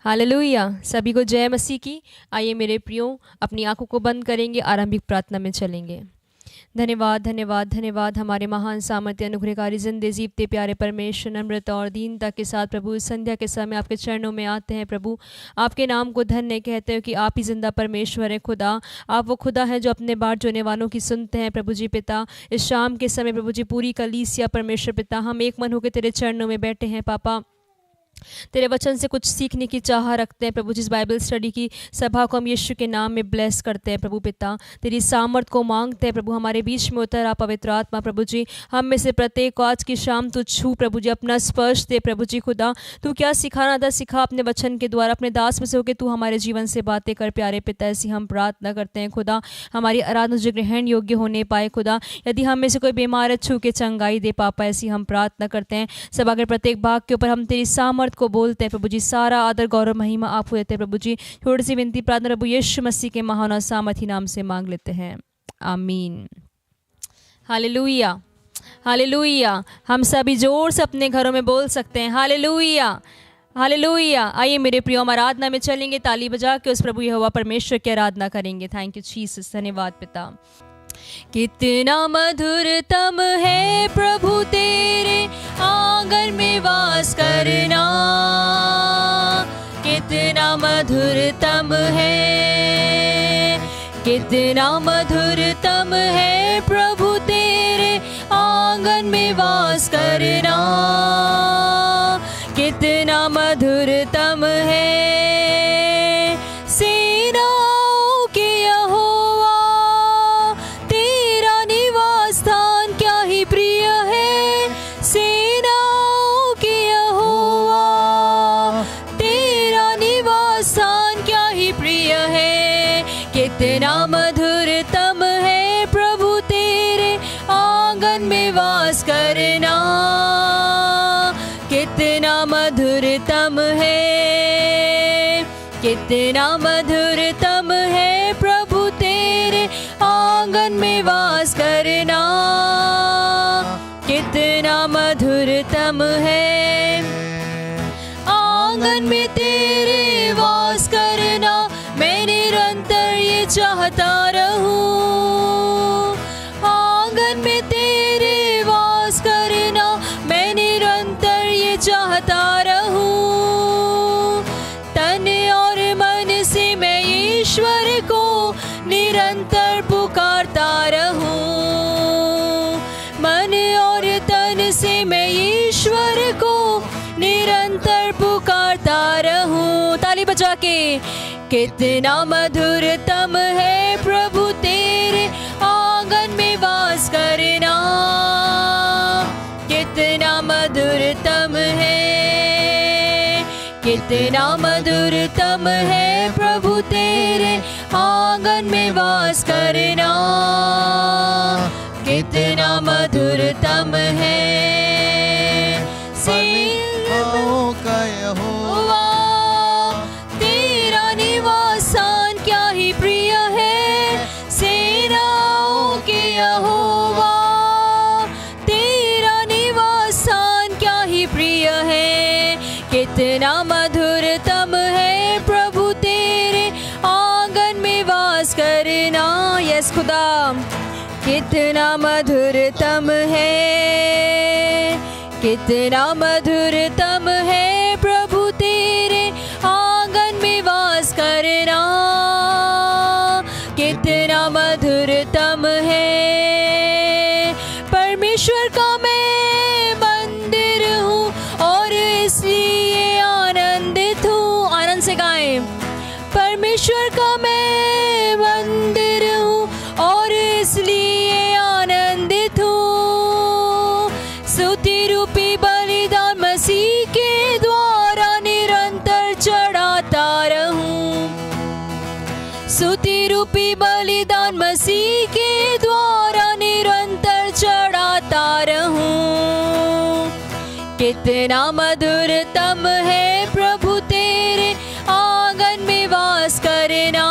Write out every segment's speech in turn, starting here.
Hallelujah. सभी को जय मसीह की। आइए मेरे प्रियो, अपनी आंखों को बंद करेंगे, आरंभिक प्रार्थना में चलेंगे। धन्यवाद धन्यवाद धन्यवाद हमारे महान सामर्थ्य अनुग्रहकारी जिंदे जीवते प्यारे परमेश्वर, नम्रता और दीनता के साथ प्रभु इस संध्या के समय आपके चरणों में आते हैं। प्रभु आपके नाम को धन्य कहते हैं कि आप ही जिंदा परमेश्वर हैं। खुदा, आप वो खुदा हैं जो अपने बाट जोने वालों की सुनते हैं। प्रभु जी पिता, इस शाम के समय प्रभु जी पूरी कलीसिया परमेश्वर पिता, हम एक मन होकर तेरे चरणों में बैठे हैं। पापा, तेरे वचन से कुछ सीखने की चाह रखते हैं। प्रभु जिस बाइबल स्टडी की सभा को हम यीशु के नाम में ब्लेस करते हैं। प्रभु पिता, तेरी सामर्थ को मांगते हैं। प्रभु हमारे बीच में उतर आ पवित्र आत्मा। प्रभु जी हम में से प्रत्येक को आज की शाम तू छू। प्रभु जी अपना स्पर्श दे। प्रभु जी खुदा, तू क्या सिखाना था सिखा अपने वचन के द्वारा, अपने दास में से होकर तू हमारे जीवन से बातें कर। प्यारे पिता, ऐसी हम प्रार्थना करते हैं। खुदा, हमारी आराधना जो ग्रहण योग्य होने पाए। खुदा, यदि हम में से कोई बीमार है, छू के चंगाई दे पापा, ऐसी हम प्रार्थना करते हैं। सभा के प्रत्येक भाग के ऊपर हम तेरी सामर्थ को बोलते हैं। प्रभु जी सारा आदर गौरव महिमा आप देते हैं। प्रभु जी थोड़ी सी विनती प्रार्थना प्रभु यीशु मसीह के महान और सामर्थी नाम से मांग लेते हैं, आमीन। Hallelujah hallelujah. हम सभी जोर से अपने घरों में बोल सकते हैं हालेलुया हालेलुया। आइए मेरे प्रियो, हम आराधना में चलेंगे। ताली बजा के उस प्रभु यहोवा परमेश्वर की आराधना करेंगे। Thank you Jesus. धन्यवाद पिता। कितना मधुरतम है प्रभु तेरे आंगन में वास करना, कितना मधुरतम है, कितना मधुरतम है प्रभु तेरे आंगन में वास करना, कितना मधुरतम है। कितना मधुरतम है प्रभु तेरे आंगन में वास करना, कितना मधुरतम है, कितना मधुरतम है प्रभु तेरे आंगन में वास करना, कितना मधुरतम है। आंगन में तेरे वास करना मैं निरंतर ये चाहता रहूं। आंगन में तेरे वास करना मैं निरंतर ये चाहता रहूं। तन और मन से मैं ईश्वर को निरंतर पुकारता रहूं। मन और तन से मैं ईश्वर को निरंतर पुकारता रहूं। ताली बजा के। कितना मधुरतम है प्रभु तेरे आंगन में वास करना, कितना मधुरतम है, कितना मधुरतम है प्रभु तेरे आंगन में वास करना, कितना मधुरतम है। तेरा निवासन क्या ही प्रिय है, सेनाओं के यहोवा। तेरा निवासन क्या ही प्रिय है, कितना मधुरतम है प्रभु तेरे आंगन में वास करना। यस खुदा, कितना मधुरतम है, कितना मधुरतम है प्रभु तेरे आंगन में वास करना, कितना मधुरतम है। परमेश्वर का मैं मंदिर हूँ और इसलिए आनंदित हूँ। आनंद से गाएं। परमेश्वर का मैं मंदिर हूँ और इसलिए आनंदित हूँ। स्तुति रूपी बलिदान मसीह के द्वारा निरंतर चढ़ाता रहूं। स्तुति रूपी बलिदान मसीह के द्वारा निरंतर चढ़ाता रहूं। कितना मधुरतम है प्रभु तेरे आंगन में वास करना,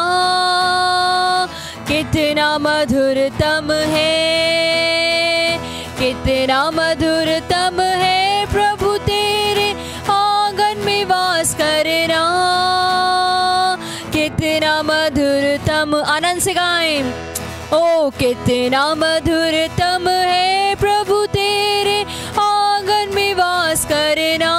कितना मधुरतम है, कितना मधुरतम है प्रभु तेरे आनंद से गाएं। ओ कितना मधुरतम है प्रभु तेरे आंगन में वास करना,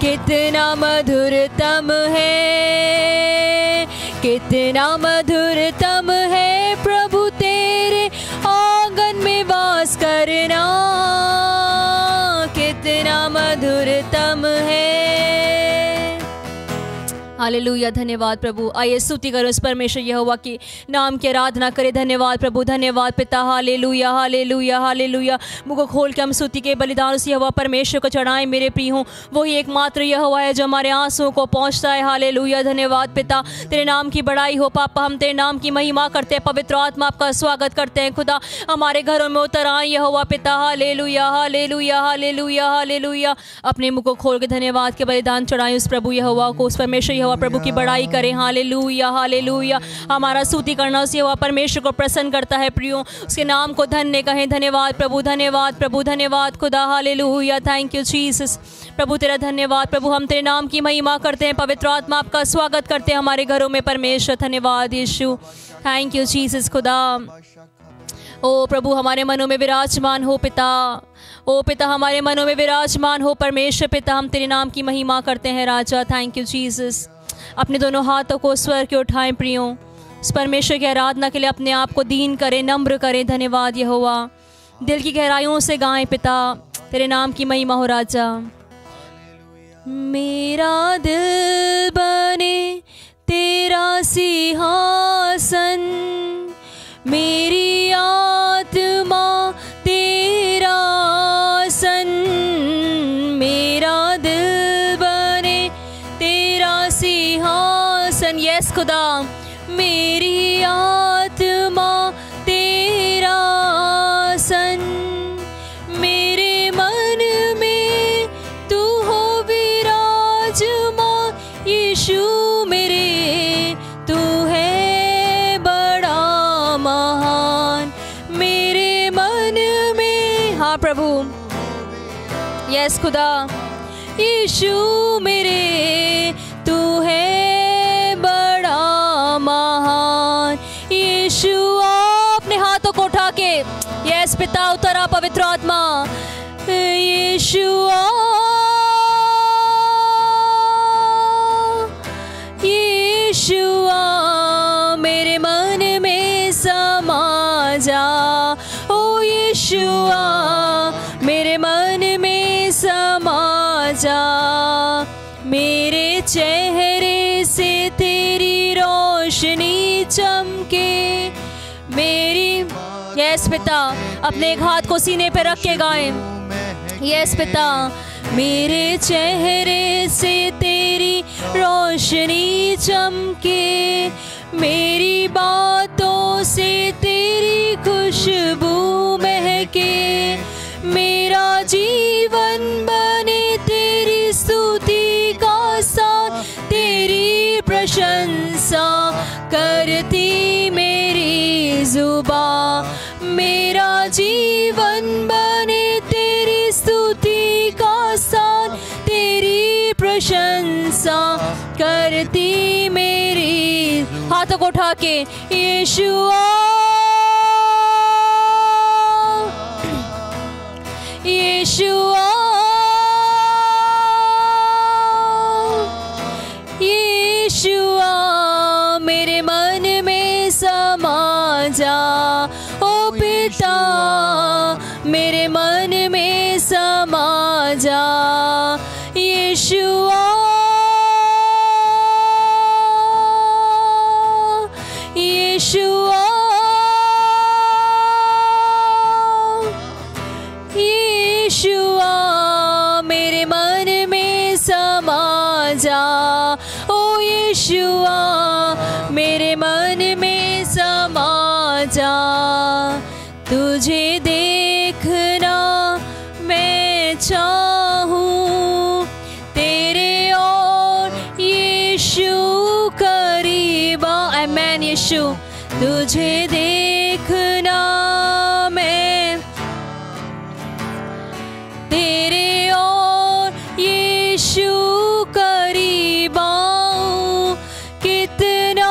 कितना मधुरतम है, कितना मधुरतम है प्रभु तेरे आंगन में वास करना, कितना मधुरतम है। हालेलुया, धन्यवाद प्रभु। आइए स्तुति करो इस परमेश्वर यहोवा की नाम की आराधना करें। धन्यवाद प्रभु, धन्यवाद पिता। Hallelujah hallelujah hallelujah. मुँह को खोल के हम स्तुति के बलिदान उस यहोवा परमेश्वर को चढ़ाएं मेरे प्रिय हूँ। वही एकमात्र यहोवा है जो हमारे आंसुओं को पहुँचता है। हालेलुया, धन्यवाद पिता। तेरे नाम की बड़ाई हो पापा, हम तेरे नाम की महिमा करते हैं। पवित्र आत्मा आपका स्वागत करते हैं। खुदा हमारे घरों में उतर आए यहोवा पिता। Hallelujah hallelujah hallelujah hallelujah. अपने मुँह को खोल के धन्यवाद के बलिदान चढ़ाएं उस प्रभु यहोवा को, उस परमेश्वर यहोवा प्रभु की बड़ाई करें। Hallelujah hallelujah. हमारा स्तुति करना उस यहोवा परमेश्वर को प्रसन्न करता है प्रियो। उसके नाम को धन्य कहें। धन्यवाद प्रभु, धन्यवाद प्रभु, धन्यवाद खुदा। Hallelujah, thank you Jesus. प्रभु तेरा धन्यवाद प्रभु, हम तेरे नाम की महिमा करते हैं। पवित्र आत्मा आपका स्वागत करते हैं हमारे घरों में परमेश्वर। धन्यवाद यीशु, थैंक यू जीसस खुदा। ओ प्रभु हमारे मनों में विराजमान हो पिता, ओ पिता हमारे मनों में विराजमान हो परमेश्वर पिता। हम तेरे नाम की महिमा करते हैं राजा। Thank you Jesus. अपने दोनों हाथों को स्वर के उठाएं प्रियो। इस परमेश्वर की आराधना के लिए अपने आप को दीन करें, नम्र करें। धन्यवाद यहोवा। दिल की गहराइयों से गाएं पिता, तेरे नाम की महिमा हो राजा। मेरा दिल बने तेरा सिंहासन, मेरी आत्मा तेरा आसन। मेरा दिल बने तेरा सिंहासन। यस खुदा, मेरी आत्मा तेरा आसन। मेरे मन में तू हो विराजमान यीशु मेरे, तू है बड़ा महान मेरे मन में। हाँ प्रभु, यस खुदा, यीशु मेरे तू है बड़ा महान। यीशु अपने हाथों को उठा के, यस पिता उतरा पवित्र आत्मा। यीशु यीशुआ मेरे मन में समा जा। ओ यीशुआ मेरे मन में समा जा। मेरे चेहरे से तेरी रोशनी चमके। मेरी यस पिता, अपने एक हाथ को सीने पे रख के गाएं। यस पिता, मेरे चेहरे से तेरी रोशनी चमके। मेरी बातों से तेरी खुशबू महके। मेरा जीवन बने तेरी स्तुति का साथ, तेरी प्रशंसा करती मेरी जुबान। मेरा जीवन बने तेरी स्तुति का साथ, तेरी प्रशंसा करती मेरी। हाथों को उठा के यीशुआ यीशुआ यीशुआ मेरे मन में समा जा। ओ पिता मेरे मन में समा जा। यीशुआ यीशुआ यीशुआ मेरे मन में समा जा। ओ यीशुआ मेरे मन में समा जा। तुझे देखना मैं चाहूँ, तेरे और यीशु करीबा। आमीन यीशु, तुझे देखना मैं, तेरे और यीशु करीब आऊं। कितना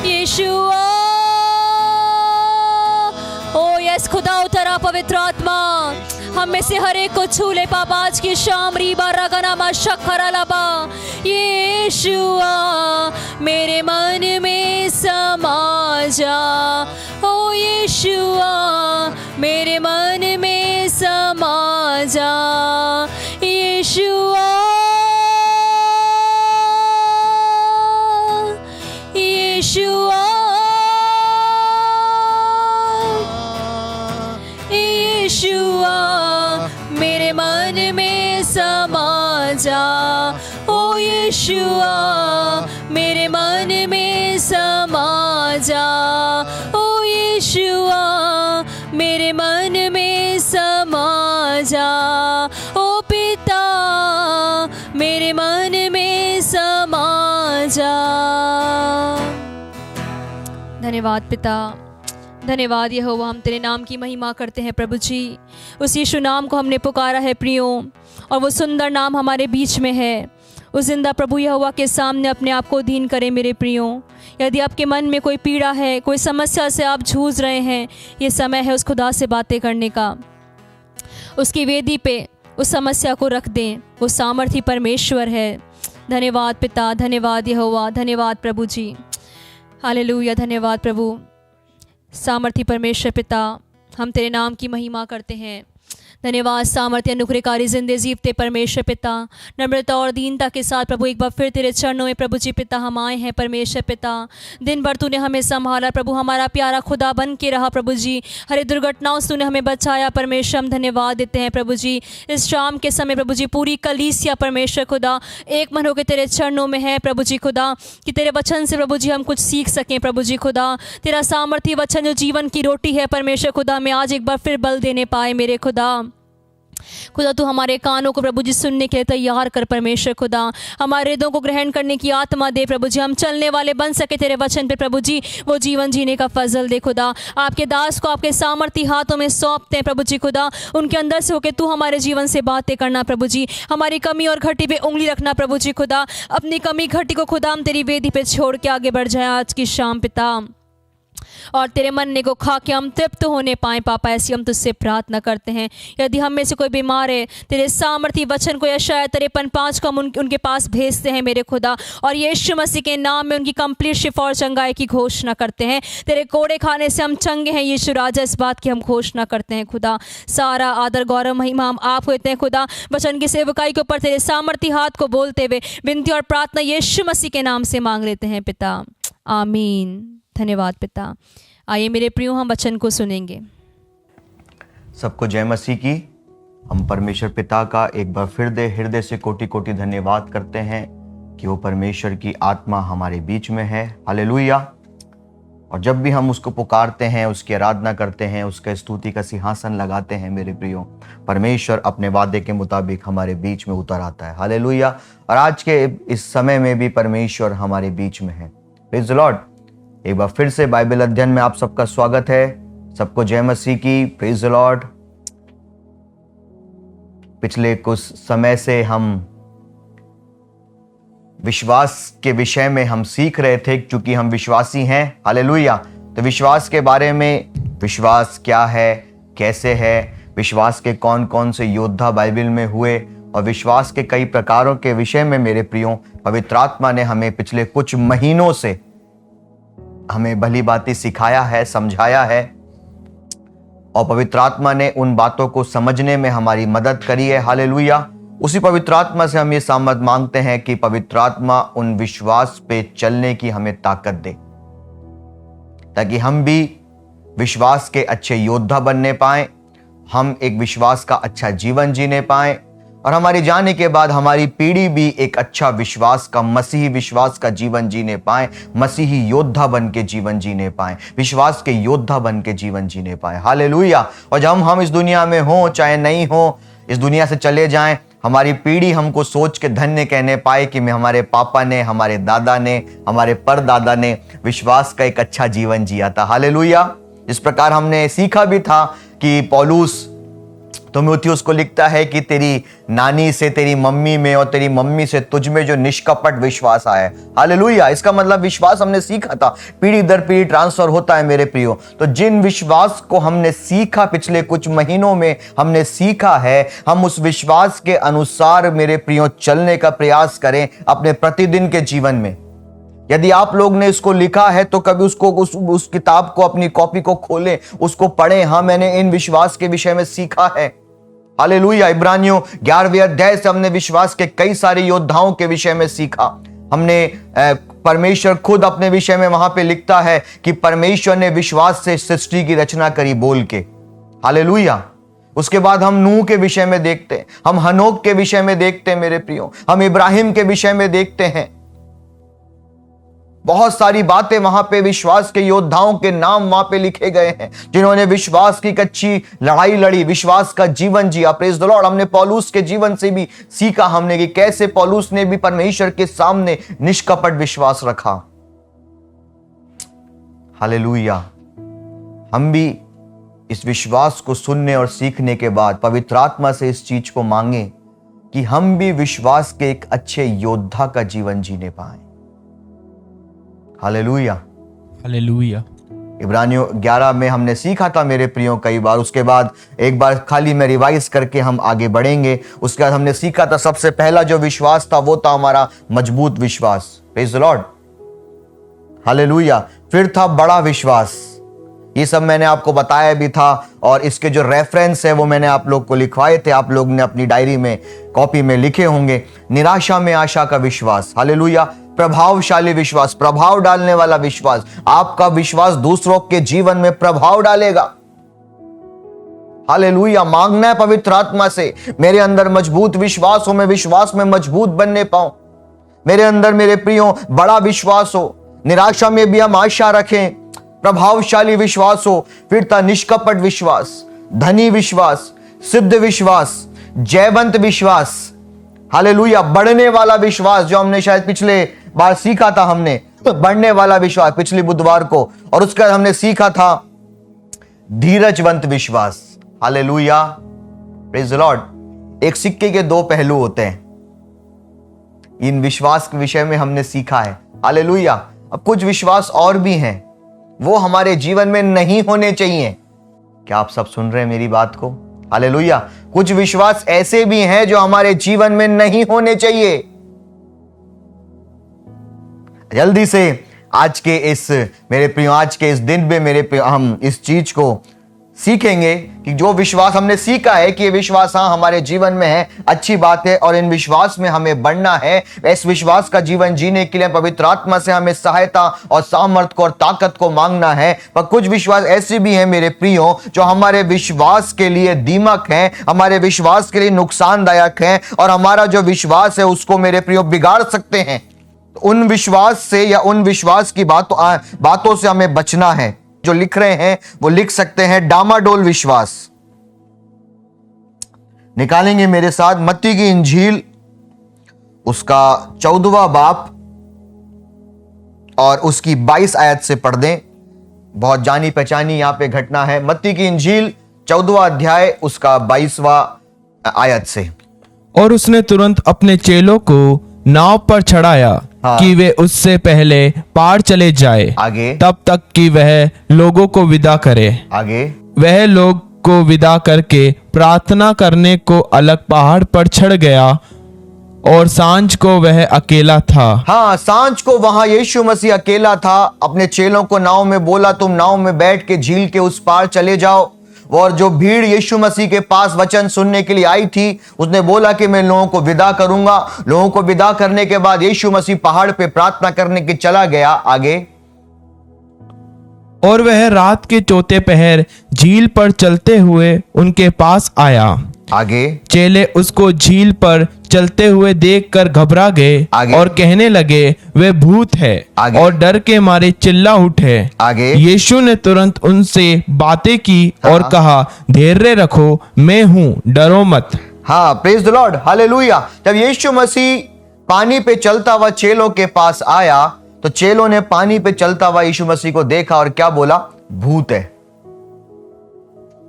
यीशुआ। ओ यस खुदा, उतरा पवित्र आत्मा, हम में से हर एक को छू ले पापा आज की शाम। रीबा रगनामा शखरा लबा, यीशुआ मेरे मन में समा जा। ओ यीशुआ मेरे मन में समा जा। यीशुआ, यीशुआ, यीशुआ मेरे मन में समा जा। ओ यीशुआ मेरे मन में समा जा। ओ यीशुआ मेरे मन में समा जा। ओ पिता मेरे मन में समा जा। धन्यवाद पिता, धन्यवाद यहोवा, हम तेरे नाम की महिमा करते हैं प्रभु जी। उस यीशु नाम को हमने पुकारा है प्रियों, और वो सुंदर नाम हमारे बीच में है। उस जिंदा प्रभु यहोवा के सामने अपने आप को दीन करें मेरे प्रियों। यदि आपके मन में कोई पीड़ा है, कोई समस्या से आप जूझ रहे हैं, ये समय है उस खुदा से बातें करने का। उसकी वेदी पे उस समस्या को रख दें, वो सामर्थी परमेश्वर है। धन्यवाद पिता, धन्यवाद यहोवा, धन्यवाद प्रभु जी। हालेलुया, धन्यवाद प्रभु। सामर्थी परमेश्वर पिता, हम तेरे नाम की महिमा करते हैं। धन्यवाद सामर्थ्य अनुग्रहकारी जिंदे जीवते परमेश्वर पिता, नम्रता और दीनता के साथ प्रभु एक बार फिर तेरे चरणों में प्रभु जी पिता हम आए हैं परमेश्वर पिता। दिन भर तूने हमें संभाला प्रभु, हमारा प्यारा खुदा बन के रहा प्रभु जी। हर दुर्घटनाओं से तूने हमें बचाया परमेश्वर, हम धन्यवाद देते हैं प्रभु जी। इस शाम के समय प्रभु जी पूरी कलीसिया परमेश्वर खुदा एक मन होकर तेरे चरणों में है प्रभु जी खुदा, कि तेरे वचन से प्रभु जी हम कुछ सीख सकें प्रभु जी खुदा। तेरा सामर्थी वचन जो जीवन की रोटी है परमेश्वर खुदा, में आज एक बार फिर बल देने पाए मेरे खुदा। खुदा तू हमारे कानों को प्रभु जी सुनने के लिए तैयार कर परमेश्वर खुदा। हमारे हृदयों को ग्रहण करने की आत्मा दे प्रभु जी, हम चलने वाले बन सके तेरे वचन पे प्रभु जी। वो जीवन जीने का फजल दे खुदा। आपके दास को आपके सामर्थी हाथों में सौंपते हैं प्रभु जी खुदा। उनके अंदर से होकर तू हमारे जीवन से बातें करना प्रभु जी। हमारी कमी और घटी पे उंगली रखना प्रभु जी खुदा। अपनी कमी घटी को खुदा हम तेरी वेदी पे छोड़ के आगे बढ़ जाए आज की शाम पिता, और तेरे मनने को खा के हम तृप्त होने पाएँ पापा, ऐसी हम तुझसे प्रार्थना करते हैं। यदि हम में से कोई बीमार है, तेरे सामर्थी वचन को यशायाह 53:5 को हम उनके पास भेजते हैं मेरे खुदा, और यीशु मसीह के नाम में उनकी कंप्लीट शिफा और चंगाई की घोषणा करते हैं। तेरे कोड़े खाने से हम चंगे हैं यीशु राजा, इस बात की हम घोषणा करते हैं खुदा। सारा आदर गौरव महिमा हम आप होते हैं खुदा। वचन की सेवकाई के ऊपर तेरे सामर्थी हाथ को बोलते हुए विनती और प्रार्थना यीशु मसीह के नाम से मांग लेते हैं पिता, आमीन। धन्यवाद पिता। आइए मेरे प्रियो हम वचन को सुनेंगे। सबको जय मसीह की। हम परमेश्वर पिता का एक बार फिर हृदय से कोटि कोटि धन्यवाद करते हैं कि वो परमेश्वर की आत्मा हमारे बीच में है। हालेलुया। और जब भी हम उसको पुकारते हैं, उसकी आराधना करते हैं, उसका स्तुति का सिंहासन लगाते हैं मेरे प्रियो, परमेश्वर अपने वादे के मुताबिक हमारे बीच में उतर आता है। हालेलुया। और आज के इस समय में भी परमेश्वर हमारे बीच में है। Praise the Lord. एक बार फिर से बाइबल अध्ययन में आप सबका स्वागत है। सबको जय मसीह की। Praise the Lord. पिछले कुछ समय से हम विश्वास के विषय में हम सीख रहे थे, क्योंकि हम विश्वासी हैं। हालेलुया। तो विश्वास के बारे में, विश्वास क्या है, कैसे है, विश्वास के कौन कौन से योद्धा बाइबल में हुए, और विश्वास के कई प्रकारों के विषय में मेरे प्रियो पवित्र आत्मा ने हमें पिछले कुछ महीनों से हमें भली बातें सिखाया है, समझाया है, और पवित्र आत्मा ने उन बातों को समझने में हमारी मदद करी है। हालेलुया। उसी पवित्र आत्मा से हम ये सामर्थ मांगते हैं कि पवित्र आत्मा उन विश्वास पे चलने की हमें ताकत दे, ताकि हम भी विश्वास के अच्छे योद्धा बनने पाएं, हम एक विश्वास का अच्छा जीवन जीने पाएं, और हमारे जाने के बाद हमारी पीढ़ी भी एक अच्छा विश्वास का, मसीही विश्वास का जीवन जीने पाए, मसीही योद्धा बन के जीवन जीने पाए, विश्वास के योद्धा बन के जीवन जीने पाए। हालेलुया। और जब हम इस दुनिया में हों चाहे नहीं हो, इस दुनिया से चले जाएं, हमारी पीढ़ी हमको सोच के धन्य कहने पाए कि हमारे पापा ने, हमारे दादा ने, हमारे परदादा ने विश्वास का एक अच्छा जीवन जिया था। हालेलुया। इस प्रकार हमने सीखा भी था कि पौलुस तीमुथियुस को लिखता है कि तेरी नानी से, तेरी मम्मी में और तेरी मम्मी से तुझ में जो निष्कपट विश्वास आया है। हालेलुया। इसका मतलब विश्वास हमने सीखा था, पीढ़ी दर पीढ़ी ट्रांसफर होता है मेरे प्रियो। तो जिन विश्वास को हमने सीखा, पिछले कुछ महीनों में हमने सीखा है, हम उस विश्वास के अनुसार मेरे प्रियो चलने का प्रयास करें अपने प्रतिदिन के जीवन में। यदि आप लोग ने इसको लिखा है तो कभी उसको उस किताब को, अपनी कॉपी को खोलें, उसको पढ़ें। हाँ, मैंने इन विश्वास के विषय में सीखा है। हालेलुया। इब्रानियों 11वें अध्याय से हमने विश्वास के कई सारे योद्धाओं के विषय में सीखा। हमने परमेश्वर खुद अपने विषय में वहां पे लिखता है कि परमेश्वर ने विश्वास से सृष्टि की रचना करी बोल के। हालेलुया। उसके बाद हम नूह के विषय में देखते हैं, हम हनोक के विषय में देखते हैं मेरे प्रियो, हम इब्राहिम के विषय में देखते हैं। बहुत सारी बातें वहां पे विश्वास के योद्धाओं के नाम वहां पे लिखे गए हैं, जिन्होंने विश्वास की कच्ची लड़ाई लड़ी, विश्वास का जीवन जिया। Praise the Lord. हमने पौलुस के जीवन से भी सीखा हमने कि कैसे पौलुस ने भी परमेश्वर के सामने निष्कपट विश्वास रखा। हालेलुया। हम भी इस विश्वास को सुनने और सीखने के बाद पवित्र आत्मा से इस चीज को मांगे कि हम भी विश्वास के एक अच्छे योद्धा का जीवन जीने पाए। हालेलुया। हालेलुया। इब्रानियों 11 में हमने सीखा था मेरे प्रियो कई बार। उसके बाद एक बार खाली मैं रिवाइज करके हम आगे बढ़ेंगे। उसके बाद हमने सीखा था, सबसे पहला जो विश्वास था वो था हमारा मजबूत विश्वास। Praise the lord. हालेलुया। फिर था बड़ा विश्वास। ये सब मैंने आपको बताया भी था और इसके जो रेफरेंस है वो मैंने आप लोग को लिखवाए थे, आप लोग ने अपनी डायरी में, कॉपी में लिखे होंगे। निराशा में आशा का विश्वास। हालेलुया। प्रभावशाली विश्वास, प्रभाव डालने वाला विश्वास। आपका विश्वास दूसरों के जीवन में प्रभाव डालेगा। हालेलुया। मांगना है पवित्र आत्मा से, मेरे अंदर मजबूत विश्वास हो, मैं विश्वास में मजबूत बनने पाऊं। मेरे अंदर मेरे प्रियो बड़ा विश्वास हो, निराशा में भी हम आशा रखें, प्रभावशाली विश्वास हो। फिर था निष्कपट विश्वास, धनी विश्वास, सिद्ध विश्वास, जयवंत विश्वास। हालेलुया। बढ़ने वाला विश्वास, जो हमने शायद पिछले बार सीखा था, हमने बढ़ने वाला विश्वास पिछले बुधवार को। और उसका हमने सीखा था धीरजवंत विश्वास। हालेलुया। Praise the Lord. एक सिक्के के दो पहलू होते हैं, इन विश्वास के विषय में हमने सीखा है। हालेलुया। अब कुछ विश्वास और भी हैं, वो हमारे जीवन में नहीं होने चाहिए। क्या आप सब सुन रहे हैं मेरी बात को? हालेलुया। कुछ विश्वास ऐसे भी हैं जो हमारे जीवन में नहीं होने चाहिए। जल्दी से आज के इस मेरे प्रियो, आज के इस दिन में मेरे प्रियो, हम इस चीज को सीखेंगे कि जो विश्वास हमने सीखा है कि ये विश्वास हाँ हमारे जीवन में है, अच्छी बात है, और इन विश्वास में हमें बढ़ना है। इस विश्वास का जीवन जीने के लिए पवित्र आत्मा से हमें सहायता और सामर्थ्य को और ताकत को मांगना है। पर कुछ विश्वास ऐसे भी हैं मेरे प्रियो जो हमारे विश्वास के लिए दीमक हैं, हमारे विश्वास के लिए नुकसानदायक हैं, और हमारा जो विश्वास है उसको मेरे प्रियो बिगाड़ सकते हैं। उन विश्वास से या उन विश्वास की बातों से हमें बचना है। जो लिख रहे हैं वो लिख सकते हैं डामाडोल विश्वास। निकालेंगे मेरे साथ मत्ती की इंजील, उसका 14वां बाब और उसकी 22 आयत से पढ़ दें। बहुत जानी पहचानी यहां पे घटना है। मत्ती की इंजील 14वां अध्याय उसका 22वां आयत से। और उसने तुरंत अपने चेलों को नाव पर चढ़ाया कि वे उससे पहले पार चले जाए, आगे, तब तक कि वह लोगों को विदा करे। आगे। वह लोग को विदा करके प्रार्थना करने को अलग पहाड़ पर चढ़ गया, और सांझ को वह अकेला था। हाँ, सांझ को वहां यीशु मसीह अकेला था। अपने चेलों को नाव में बोला, तुम नाव में बैठ के झील के उस पार चले जाओ। और जो भीड़ यीशु मसीह के पास वचन सुनने के लिए आई थी, उसने बोला कि मैं लोगों को विदा करूंगा। लोगों को विदा करने के बाद यीशु मसीह पहाड़ पे प्रार्थना करने के चला गया। आगे। और वह रात के चौथे पहर झील पर चलते हुए उनके पास आया। आगे। चेले उसको झील पर चलते हुए देखकर घबरा गए और कहने लगे वे भूत है, और डर के मारे चिल्ला उठे। आगे। यीशु ने तुरंत उनसे बातें की और कहा, धैर्य रखो, मैं हूँ, डरो मत। हाँ, प्रेज द लॉर्ड। हालेलुया। जब यीशु मसीह पानी पे चलता हुआ चेलों के पास आया तो चेलों ने पानी पे चलता हुआ यीशु मसीह को देखा और क्या बोला? भूत है।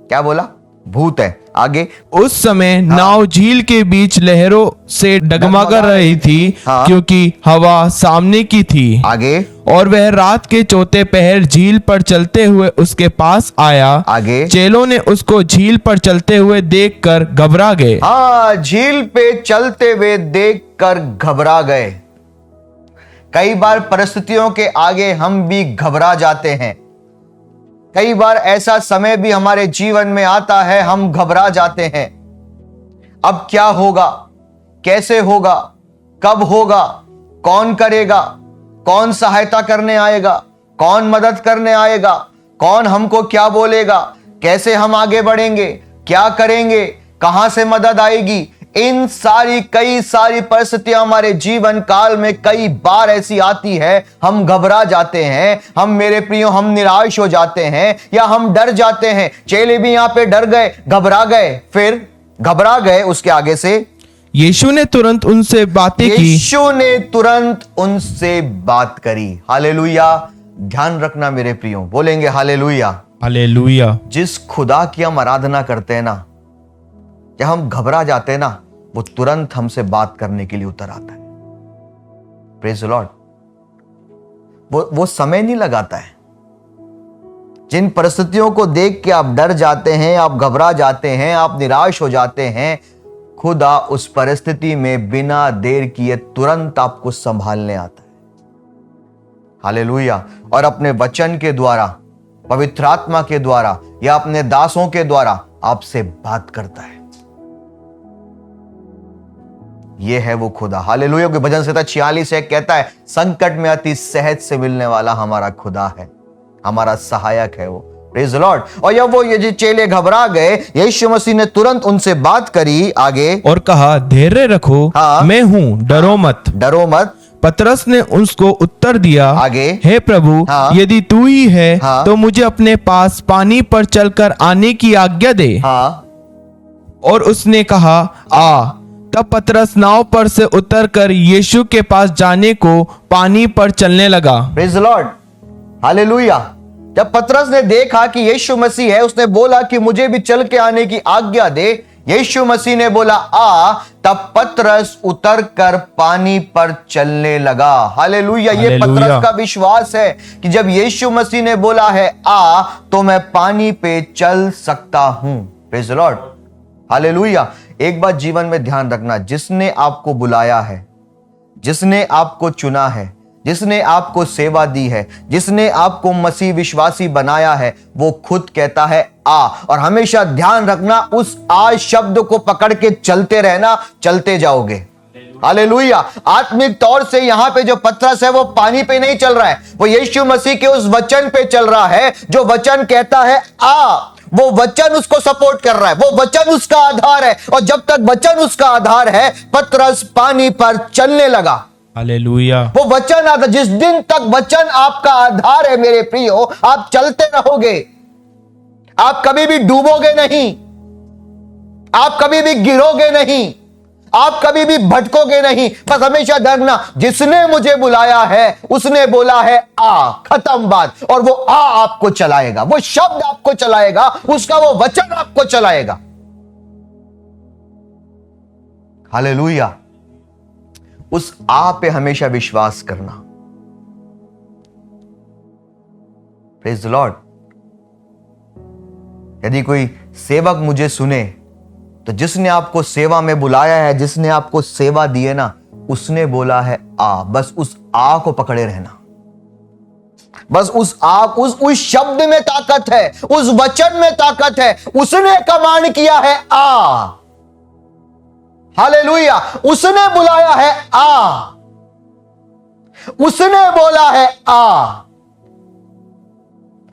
क्या बोला? भूत है। आगे। उस समय नाव झील के बीच लहरों से डगमगा रही थी, हाँ। क्योंकि हवा सामने की थी। आगे। और वह रात के चौथे पहर झील पर चलते हुए उसके पास आया। आगे। चेलों ने उसको झील पर चलते हुए देखकर घबरा गए। हाँ, झील पे चलते हुए देखकर घबरा गए। कई बार परिस्थितियों के आगे हम भी घबरा जाते हैं। कई बार ऐसा समय भी हमारे जीवन में आता है, हम घबरा जाते हैं। अब क्या होगा, कैसे होगा, कब होगा, कौन करेगा, कौन सहायता करने आएगा, कौन मदद करने आएगा, कौन हमको क्या बोलेगा, कैसे हम आगे बढ़ेंगे, क्या करेंगे, कहां से मदद आएगी। इन कई सारी परिस्थितियां हमारे जीवन काल में कई बार ऐसी आती है, हम घबरा जाते हैं, हम मेरे प्रियो हम निराश हो जाते हैं या हम डर जाते हैं। चेले भी यहां पे डर गए, घबरा गए, फिर घबरा गए। उसके आगे से यीशु ने तुरंत उनसे बातें की। यीशु ने तुरंत उनसे बात करी। हालेलुया। ध्यान रखना मेरे प्रियो, बोलेंगे हालेलुया। हालेलुया। जिस खुदा की हम आराधना करते हैं ना, जब हम घबरा जाते हैं ना, वो तुरंत हमसे बात करने के लिए उतर आता है। Praise the Lord. वो समय नहीं लगाता है। जिन परिस्थितियों को देख के आप डर जाते हैं, आप घबरा जाते हैं, आप निराश हो जाते हैं, खुदा उस परिस्थिति में बिना देर किए तुरंत आपको संभालने आता है। हालेलुया। और अपने वचन के द्वारा, पवित्र आत्मा के द्वारा या अपने दासों के द्वारा आपसे बात करता है। यह है वो खुदा। हालेलुया। भजन संहिता 46 कहता है, संकट में अति सहज से मिलने वाला हमारा खुदा है, हमारा सहायक है वो। Praise the Lord. और जब वो ये चेले घबरा गए, यीशु मसीह ने तुरंत उनसे बात करी। आगे और कहा, धैर्य रखो, हाँ। मैं हूं, डरो मत। डरो मत। पतरस ने उसको उत्तर दिया, आगे। हे प्रभु, हाँ। यदि तू ही है, हाँ। तो मुझे अपने पास पानी पर चलकर आने की आज्ञा दे। हाँ। और उसने कहा, आ। तब पतरस नाव पर से उतरकर यीशु के पास जाने को पानी पर चलने लगा। Praise the lord. हालेलुया। जब पतरस ने देखा कि यीशु मसीह है, उसने बोला कि मुझे भी चल के आने की आज्ञा दे। यीशु मसीह ने बोला आ, तब पतरस उतरकर पानी पर चलने लगा। हालेलुया। ये पतरस का विश्वास है कि जब यीशु मसीह ने बोला है आ, तो मैं पानी पे चल सकता हूं। Praise the lord. हालेलुया। एक बात जीवन में ध्यान रखना, जिसने आपको बुलाया है, जिसने आपको चुना है, जिसने आपको सेवा दी है, जिसने आपको मसीह विश्वासी बनाया है, वो खुद कहता है आ। और हमेशा ध्यान रखना, उस आ शब्द को पकड़ के चलते रहना, चलते जाओगे। हालेलुया। आत्मिक तौर से यहां पे जो पतरस है वो पानी पे नहीं चल रहा है, वो यीशु मसीह के उस वचन पे चल रहा है जो वचन कहता है आ। वो वचन उसको सपोर्ट कर रहा है, वो वचन उसका आधार है। और जब तक वचन उसका आधार है, पतरस पानी पर चलने लगा। हालेलुया। वो वचन आधार, जिस दिन तक वचन आपका आधार है मेरे प्रियो, आप चलते रहोगे। आप कभी भी डूबोगे नहीं, आप कभी भी गिरोगे नहीं, आप कभी भी भटकोगे नहीं। बस हमेशा डरना, जिसने मुझे बुलाया है उसने बोला है आ, खत्म बात। और वो आ आपको चलाएगा, वो शब्द आपको चलाएगा, उसका वो वचन आपको चलाएगा। हालेलुया। उस आ पे हमेशा विश्वास करना। Praise the Lord. यदि कोई सेवक मुझे सुने, तो जिसने आपको सेवा में बुलाया है, जिसने आपको सेवा दी है ना, उसने बोला है आ। बस उस आ को पकड़े रहना। बस उस आ, उस शब्द में ताकत है, उस वचन में ताकत है। उसने कमांड किया है आ। हालेलुया। उसने बुलाया है आ, उसने बोला है आ।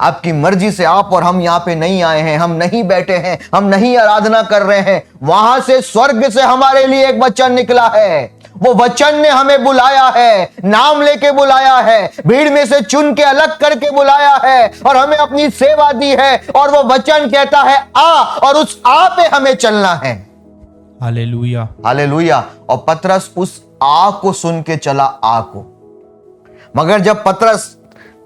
आपकी मर्जी से आप और हम यहां पे नहीं आए हैं, हम नहीं बैठे हैं, हम नहीं आराधना कर रहे हैं। वहां से स्वर्ग से हमारे लिए एक वचन निकला है। वो वचन ने हमें बुलाया है, नाम लेके बुलाया है, भीड़ में से चुन के अलग करके बुलाया है और हमें अपनी सेवा दी है। और वो वचन कहता है आ, और उस आ पे हमें चलना है। हालेलुया। हालेलुया। और पतरस उस आ को सुन के चला, आ को। मगर जब पतरस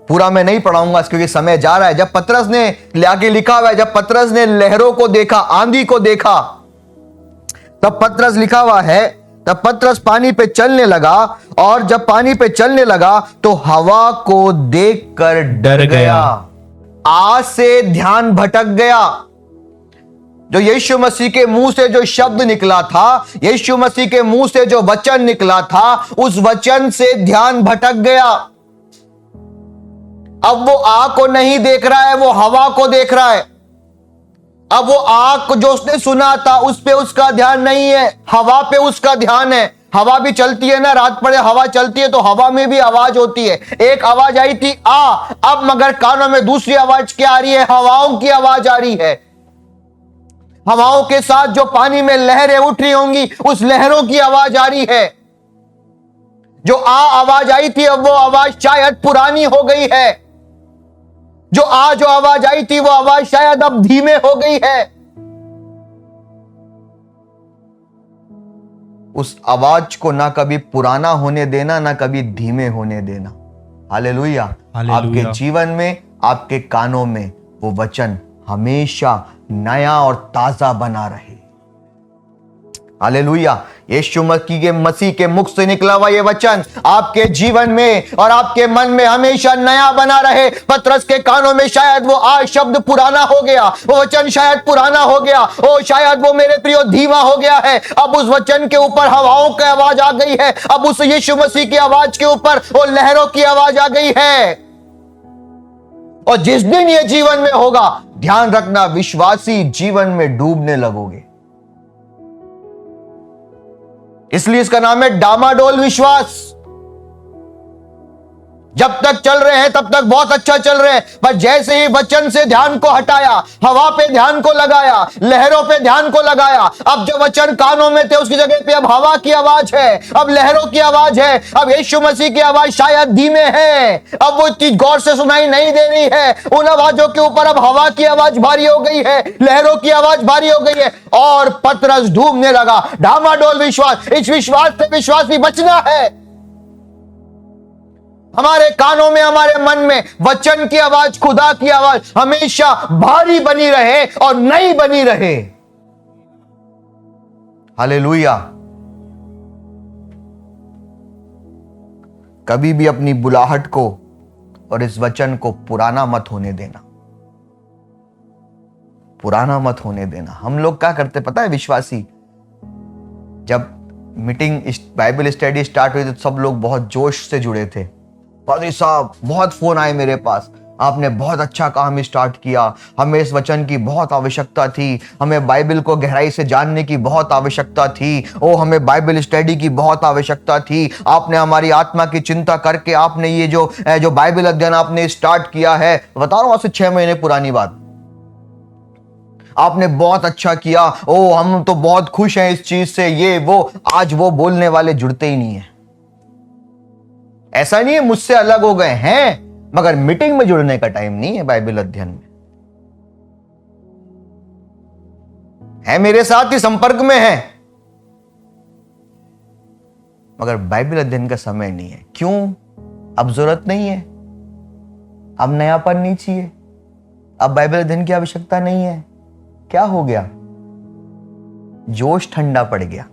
पूरा मैं नहीं पढ़ाऊंगा क्योंकि समय जा रहा है। जब पतरस ने आगे लिखा हुआ है, जब पतरस ने लहरों को देखा, आंधी को देखा, तब पतरस लिखा हुआ है, तब पतरस पानी पे चलने लगा, और जब पानी पे चलने लगा तो हवा को देखकर डर गया। आज से ध्यान भटक गया। जो यीशु मसीह के मुंह से जो शब्द निकला था, यीशु मसीह के मुंह से जो वचन निकला था, उस वचन से ध्यान भटक गया। अब वो आग को नहीं देख रहा है, वो हवा को देख रहा है। अब वो आग को जो उसने सुना था उस पे उसका ध्यान नहीं है, हवा पे उसका ध्यान है। हवा भी चलती है ना, रात पड़े हवा चलती है तो हवा में भी आवाज होती है। एक आवाज आई थी आ, अब मगर कानों में दूसरी आवाज क्या आ रही है? हवाओं की आवाज आ रही है। हवाओं के साथ जो पानी में लहरें उठ रही होंगी, उस लहरों की आवाज आ रही है। जो आवाज आई थी, अब वो आवाज शायद पुरानी हो गई है। जो आवाज आई थी, वो आवाज शायद अब धीमे हो गई है। उस आवाज को ना कभी पुराना होने देना, ना कभी धीमे होने देना। हालेलुया। आपके जीवन में, आपके कानों में वो वचन हमेशा नया और ताजा बना रहे। हालेलुया। यीशु मसीह के मुख से निकला हुआ ये वचन आपके जीवन में और आपके मन में हमेशा नया बना रहे। पतरस के कानों में शायद वो शब्द पुराना हो गया, वो वचन शायद पुराना हो गया, ओ शायद वो मेरे प्रियो धीमा हो गया है। अब उस वचन के ऊपर हवाओं की आवाज आ गई है। अब उस यीशु मसीह की आवाज के ऊपर वो लहरों की आवाज आ गई है। और जिस दिन ये जीवन में होगा, ध्यान रखना, विश्वासी जीवन में डूबने लगोगे। इसलिए इसका नाम है डामाडोल विश्वास। जब तक चल रहे हैं तब तक बहुत अच्छा चल रहे हैं, पर जैसे ही वचन से ध्यान को हटाया, हवा पे ध्यान को लगाया, लहरों पे ध्यान को लगाया, अब जो वचन कानों में थे उसकी जगह पे अब हवा की आवाज है, अब लहरों की आवाज है, अब यीशु मसीह की आवाज शायद धीमे है, अब वो चीज गौर से सुनाई नहीं दे रही है। उन आवाजों के ऊपर अब हवा की आवाज भारी हो गई है, लहरों की आवाज भारी हो गई है, और पतरस डूबने लगा। डामाडोल विश्वास, इस विश्वास से विश्वासी बचना है। हमारे कानों में, हमारे मन में वचन की आवाज, खुदा की आवाज हमेशा भारी बनी रहे और नई बनी रहे। हालेलुया। कभी भी अपनी बुलाहट को और इस वचन को पुराना मत होने देना, पुराना मत होने देना। हम लोग क्या करते पता है विश्वासी, जब मीटिंग बाइबल स्टडी स्टार्ट हुई तो सब लोग बहुत जोश से जुड़े थे। पादरी साहब बहुत फोन आए मेरे पास, आपने बहुत अच्छा काम स्टार्ट किया, हमें इस वचन की बहुत आवश्यकता थी, हमें बाइबल को गहराई से जानने की बहुत आवश्यकता थी, हमें बाइबल स्टडी की बहुत आवश्यकता थी। आपने हमारी आत्मा की चिंता करके आपने ये जो बाइबल अध्ययन आपने स्टार्ट किया है, बता रहा हूं आपसे 6 महीने पुरानी बात, आपने बहुत अच्छा किया, हम तो बहुत खुश हैं इस चीज से, ये वो। आज वो बोलने वाले जुड़ते ही नहीं है। ऐसा नहीं है मुझसे अलग हो गए हैं, मगर मीटिंग में जुड़ने का टाइम नहीं है, बाइबल अध्ययन में है, मेरे साथ ही संपर्क में है, मगर बाइबल अध्ययन का समय नहीं है। क्यों? अब जरूरत नहीं है, अब नयापन नहीं चाहिए, अब बाइबल अध्ययन की आवश्यकता नहीं है। क्या हो गया? जोश ठंडा पड़ गया।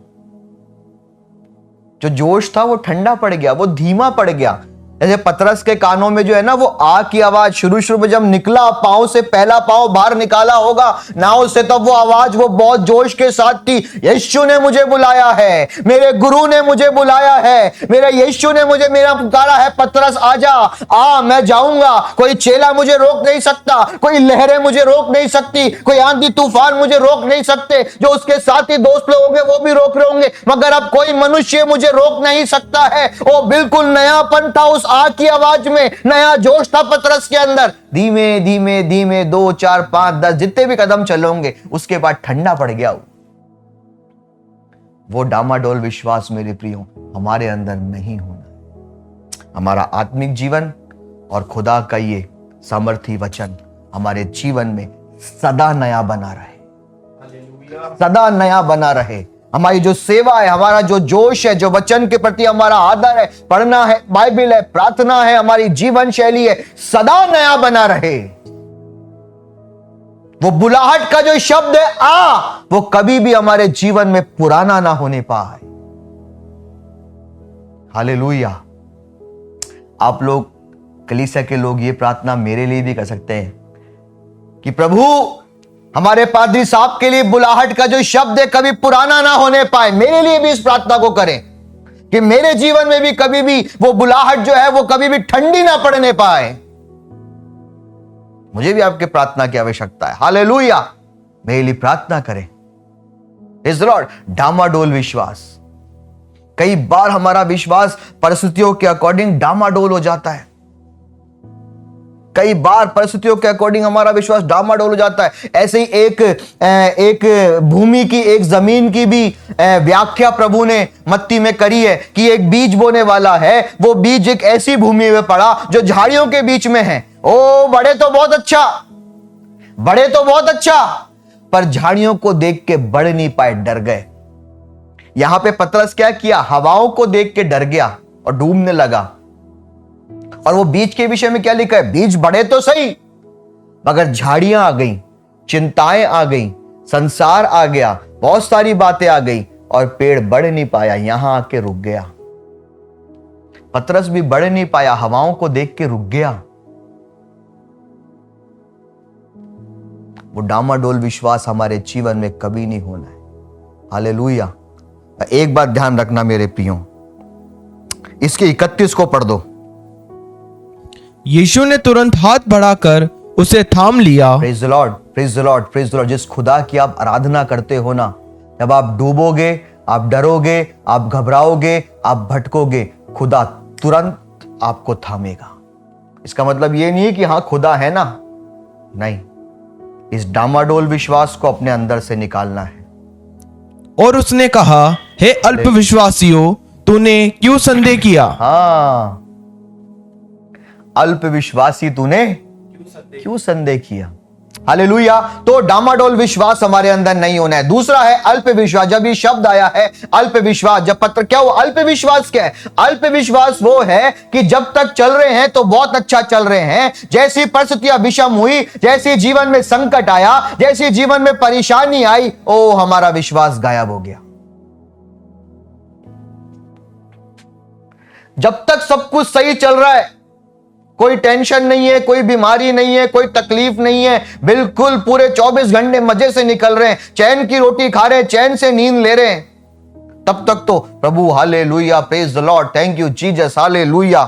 जो जोश था वो ठंडा पड़ गया, वो धीमा पड़ गया। जैसे पतरस के कानों में जो है ना, वो आग की आवाज शुरू में जब निकला, पांव से पहला पांव बाहर निकाला होगा ना उससे, तब वो आवाज वो बहुत जोश के साथ थी। यीशु ने मुझे बुलाया है, मेरे गुरु ने मुझे बुलाया है, मेरे यीशु ने मुझे मेरा पुकारा है, पतरस आजा, मैं जाऊंगा। कोई चेला मुझे रोक नहीं सकता, कोई लहरें मुझे रोक नहीं सकती, कोई आंधी तूफान मुझे रोक नहीं सकते। जो उसके साथ ही दोस्त लोग होंगे वो भी रोक रहे होंगे, मगर अब कोई मनुष्य मुझे रोक नहीं सकता है। वो बिल्कुल नयापन था उस आग की आवाज में, नया जोश था पतरस के अंदर। धीमे धीमे धीमे 2, 4, 5, 10 जितने भी कदम चलोगे, उसके बाद ठंडा पड़ गया। वो डामाडोल विश्वास मेरे प्रियो हमारे अंदर नहीं होना। हमारा आत्मिक जीवन और खुदा का ये सामर्थी वचन हमारे जीवन में सदा नया बना रहे, सदा नया बना रहे। हमारी जो सेवा है, हमारा जो जोश है, जो वचन के प्रति हमारा आदर है, पढ़ना है बाइबल है, प्रार्थना है, हमारी जीवन शैली है, सदा नया बना रहे। वो बुलाहट का जो शब्द है आ, वो कभी भी हमारे जीवन में पुराना ना होने पाए। हालेलुया। आप लोग कलीसिया के लोग ये प्रार्थना मेरे लिए भी कर सकते हैं कि प्रभु हमारे पादरी साहब के लिए बुलाहट का जो शब्द है कभी पुराना ना होने पाए। मेरे लिए भी इस प्रार्थना को करें कि मेरे जीवन में भी कभी भी वो बुलाहट जो है वो कभी भी ठंडी ना पड़ने पाए। मुझे भी आपके प्रार्थना की आवश्यकता है। हालेलुया। मेरे लिए प्रार्थना करें। इस लॉर्ड डामाडोल विश्वास, कई बार हमारा विश्वास परिस्थितियों के अकॉर्डिंग डामाडोल हो जाता है। कई बार परिस्थितियों के अकॉर्डिंग हमारा विश्वास डामाडोल हो जाता है। ऐसे ही एक भूमि की, एक जमीन की भी व्याख्या प्रभु ने मत्ती में करी है कि एक बीज बोने वाला है, वो बीज एक ऐसी भूमि में पड़ा जो झाड़ियों के बीच में है। ओ बड़े तो बहुत अच्छा, बड़े तो बहुत अच्छा, पर झाड़ियों को देख के बढ़ नहीं पाए, डर गए। यहां पे पतरस क्या किया, हवाओं को देख के डर गया और डूबने लगा। और वो बीज के विषय में क्या लिखा है, बीज बढ़े तो सही मगर झाड़ियां आ गई, चिंताएं आ गई, संसार आ गया, बहुत सारी बातें आ गई और पेड़ बढ़ नहीं पाया, यहां आके रुक गया। पतरस भी बढ़ नहीं पाया, हवाओं को देख के रुक गया। वो डामाडोल विश्वास हमारे जीवन में कभी नहीं होना है। हालेलुया। एक बात ध्यान रखना मेरे प्रियो, इसके 31 को पढ़ दो। यीशु ने तुरंत हाथ बढ़ाकर उसे थाम लिया। Praise the Lord, praise the Lord, praise the Lord. जिस खुदा की आप आराधना करते हो ना, जब आप डूबोगे, आप डरोगे, आप घबराओगे, आप भटकोगे, खुदा तुरंत आपको थामेगा। इसका मतलब ये नहीं है कि हां खुदा है ना, नहीं, इस डामाडोल विश्वास को अपने अंदर से निकालना है। और उसने कहा, हे अल्पविश्वासियों, तूने क्यों संदेह किया? हाँ, अल्पविश्वासी तूने क्यों संदेह किया? हालेलुया। तो डामाडोल विश्वास हमारे अंदर नहीं होना है। दूसरा है अल्पविश्वास। जब ये शब्द आया है अल्पविश्वास, जब पत्र क्या हुआ, अल्पविश्वास क्या है? अल्पविश्वास वो है कि जब तक चल रहे हैं तो बहुत अच्छा चल रहे हैं, जैसी परिस्थितियां विषम हुई, जैसे जीवन में संकट आया, जैसे जीवन में परेशानी आई, ओ हमारा विश्वास गायब हो गया। जब तक सब कुछ सही चल रहा है, कोई टेंशन नहीं है, कोई बीमारी नहीं है, कोई तकलीफ नहीं है, बिल्कुल पूरे 24 घंटे मजे से निकल रहे हैं, चैन की रोटी खा रहे हैं, चैन से नींद ले रहे हैं, तब तक तो प्रभु hallelujah, praise the lord, thank you Jesus, hallelujah.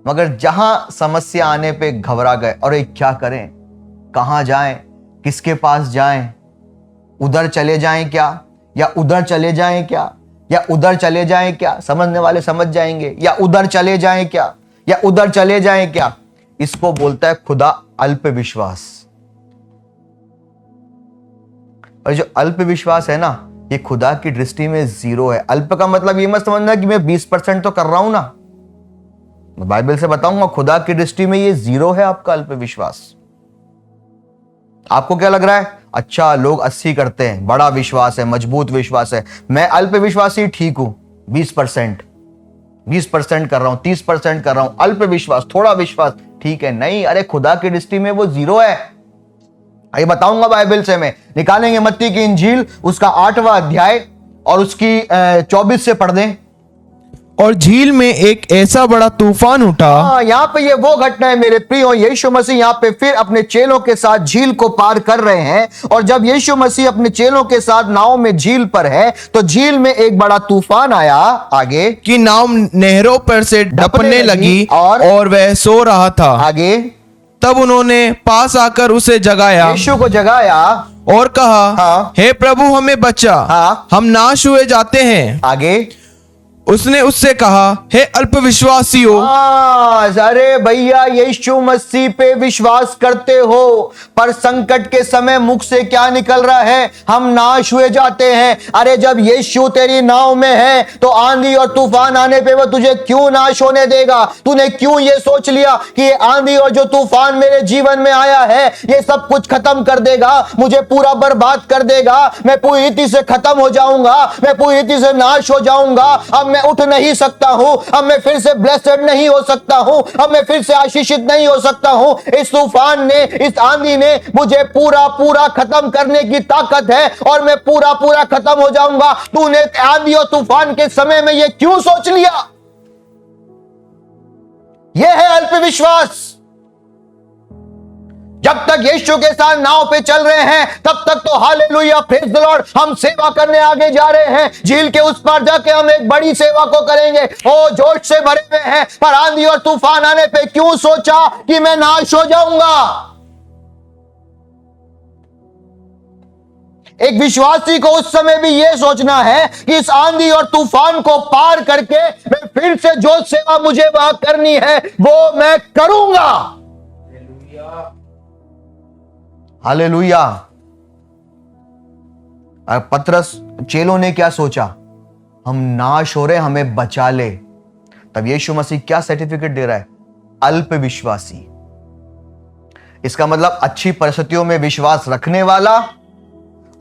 मगर जहां समस्या आने पे घबरा गए, अरे क्या करें, कहां जाएं, किसके पास जाएं, उधर चले जाएं क्या, या उधर चले जाएं क्या, या उधर चले जाएं क्या, समझने वाले समझ जाएंगे, या उधर चले जाएं क्या, या उधर चले जाएं क्या, इसको बोलता है खुदा अल्प विश्वास। और जो अल्प विश्वास है ना, ये खुदा की दृष्टि में 0 है। अल्प का मतलब ये मत समझना कि मैं 20% तो कर रहा हूं ना, मैं बाइबल से बताऊंगा, खुदा की दृष्टि में ये 0 है आपका अल्प विश्वास। आपको क्या लग रहा है, अच्छा लोग 80 करते हैं, बड़ा विश्वास है, मजबूत विश्वास है, मैं अल्प विश्वासी ठीक हूं, 20% कर रहा हूं, 30% कर रहा हूं, अल्प विश्वास, थोड़ा विश्वास ठीक है। नहीं, अरे खुदा की दृष्टि में वो 0 है। ये बताऊंगा बाइबल से, मैं निकालेंगे मत्ती की इंजील उसका 8वां अध्याय और उसकी 24 से पढ़ दें। और झील में एक ऐसा बड़ा तूफान उठा। यहाँ पे ये वो घटना है मेरे प्रियो, यीशु मसीह यहाँ पे फिर अपने चेलों के साथ झील को पार कर रहे हैं। और जब यीशु मसीह अपने चेलों के साथ नाव में झील पर है, तो झील में एक बड़ा तूफान आया, आगे कि नाव नहरों पर से ढपने लगी और वह सो रहा था। आगे तब उन्होंने पास आकर उसे जगाया, यीशु को जगाया और कहा, हे प्रभु हमें बचा, हम नाश हुए जाते हैं। आगे उसने उससे कहा, हे अल्पविश्वासियों, अरे भैया यीशु मसीह पे विश्वास करते हो, पर संकट के समय मुख से क्या निकल रहा है? हम नाश हुए जाते हैं। अरे जब यीशु तेरी नाव में है तो आंधी और तूफान आने पे वो तुझे क्यों नाश होने देगा? तूने क्यों ये सोच लिया कि ये आंधी और जो तूफान मेरे जीवन में आया है ये सब कुछ खत्म कर देगा, मुझे पूरा बर्बाद कर देगा, मैं पूरी रीति से खत्म हो जाऊंगा, मैं पूरी रीति से नाश हो जाऊंगा, अब मैं उठ नहीं सकता हूं, अब मैं फिर से ब्लेस्ड नहीं हो सकता हूं, अब मैं फिर से आशीषित नहीं हो सकता हूं। इस तूफान ने, इस आंधी ने मुझे पूरा पूरा खत्म करने की ताकत है और मैं पूरा पूरा खत्म हो जाऊंगा। तूने आंधी और तूफान के समय में ये क्यों सोच लिया? यह है अल्पविश्वास। जब तक यीशु के साथ नाव पे चल रहे हैं तब तक तो हालेलुया, प्रेज द लॉर्ड, हम सेवा करने आगे जा रहे हैं। झील के उस पार जाके हम एक बड़ी सेवा को करेंगे, ओ जोश से भरे हुए हैं। पर आंधी और तूफान आने पे क्यों सोचा कि मैं नाश हो जाऊंगा? एक विश्वासी को उस समय भी यह सोचना है कि इस आंधी और तूफान को पार करके मैं फिर से जो सेवा मुझे वहां करनी है वो मैं करूंगा। हालेलुया। पतरस, चेलों ने क्या सोचा? हम नाश हो रहे, हमें बचा ले। तब यीशु मसीह क्या सर्टिफिकेट दे रहा है? अल्पविश्वासी। इसका मतलब अच्छी परिस्थितियों में विश्वास रखने वाला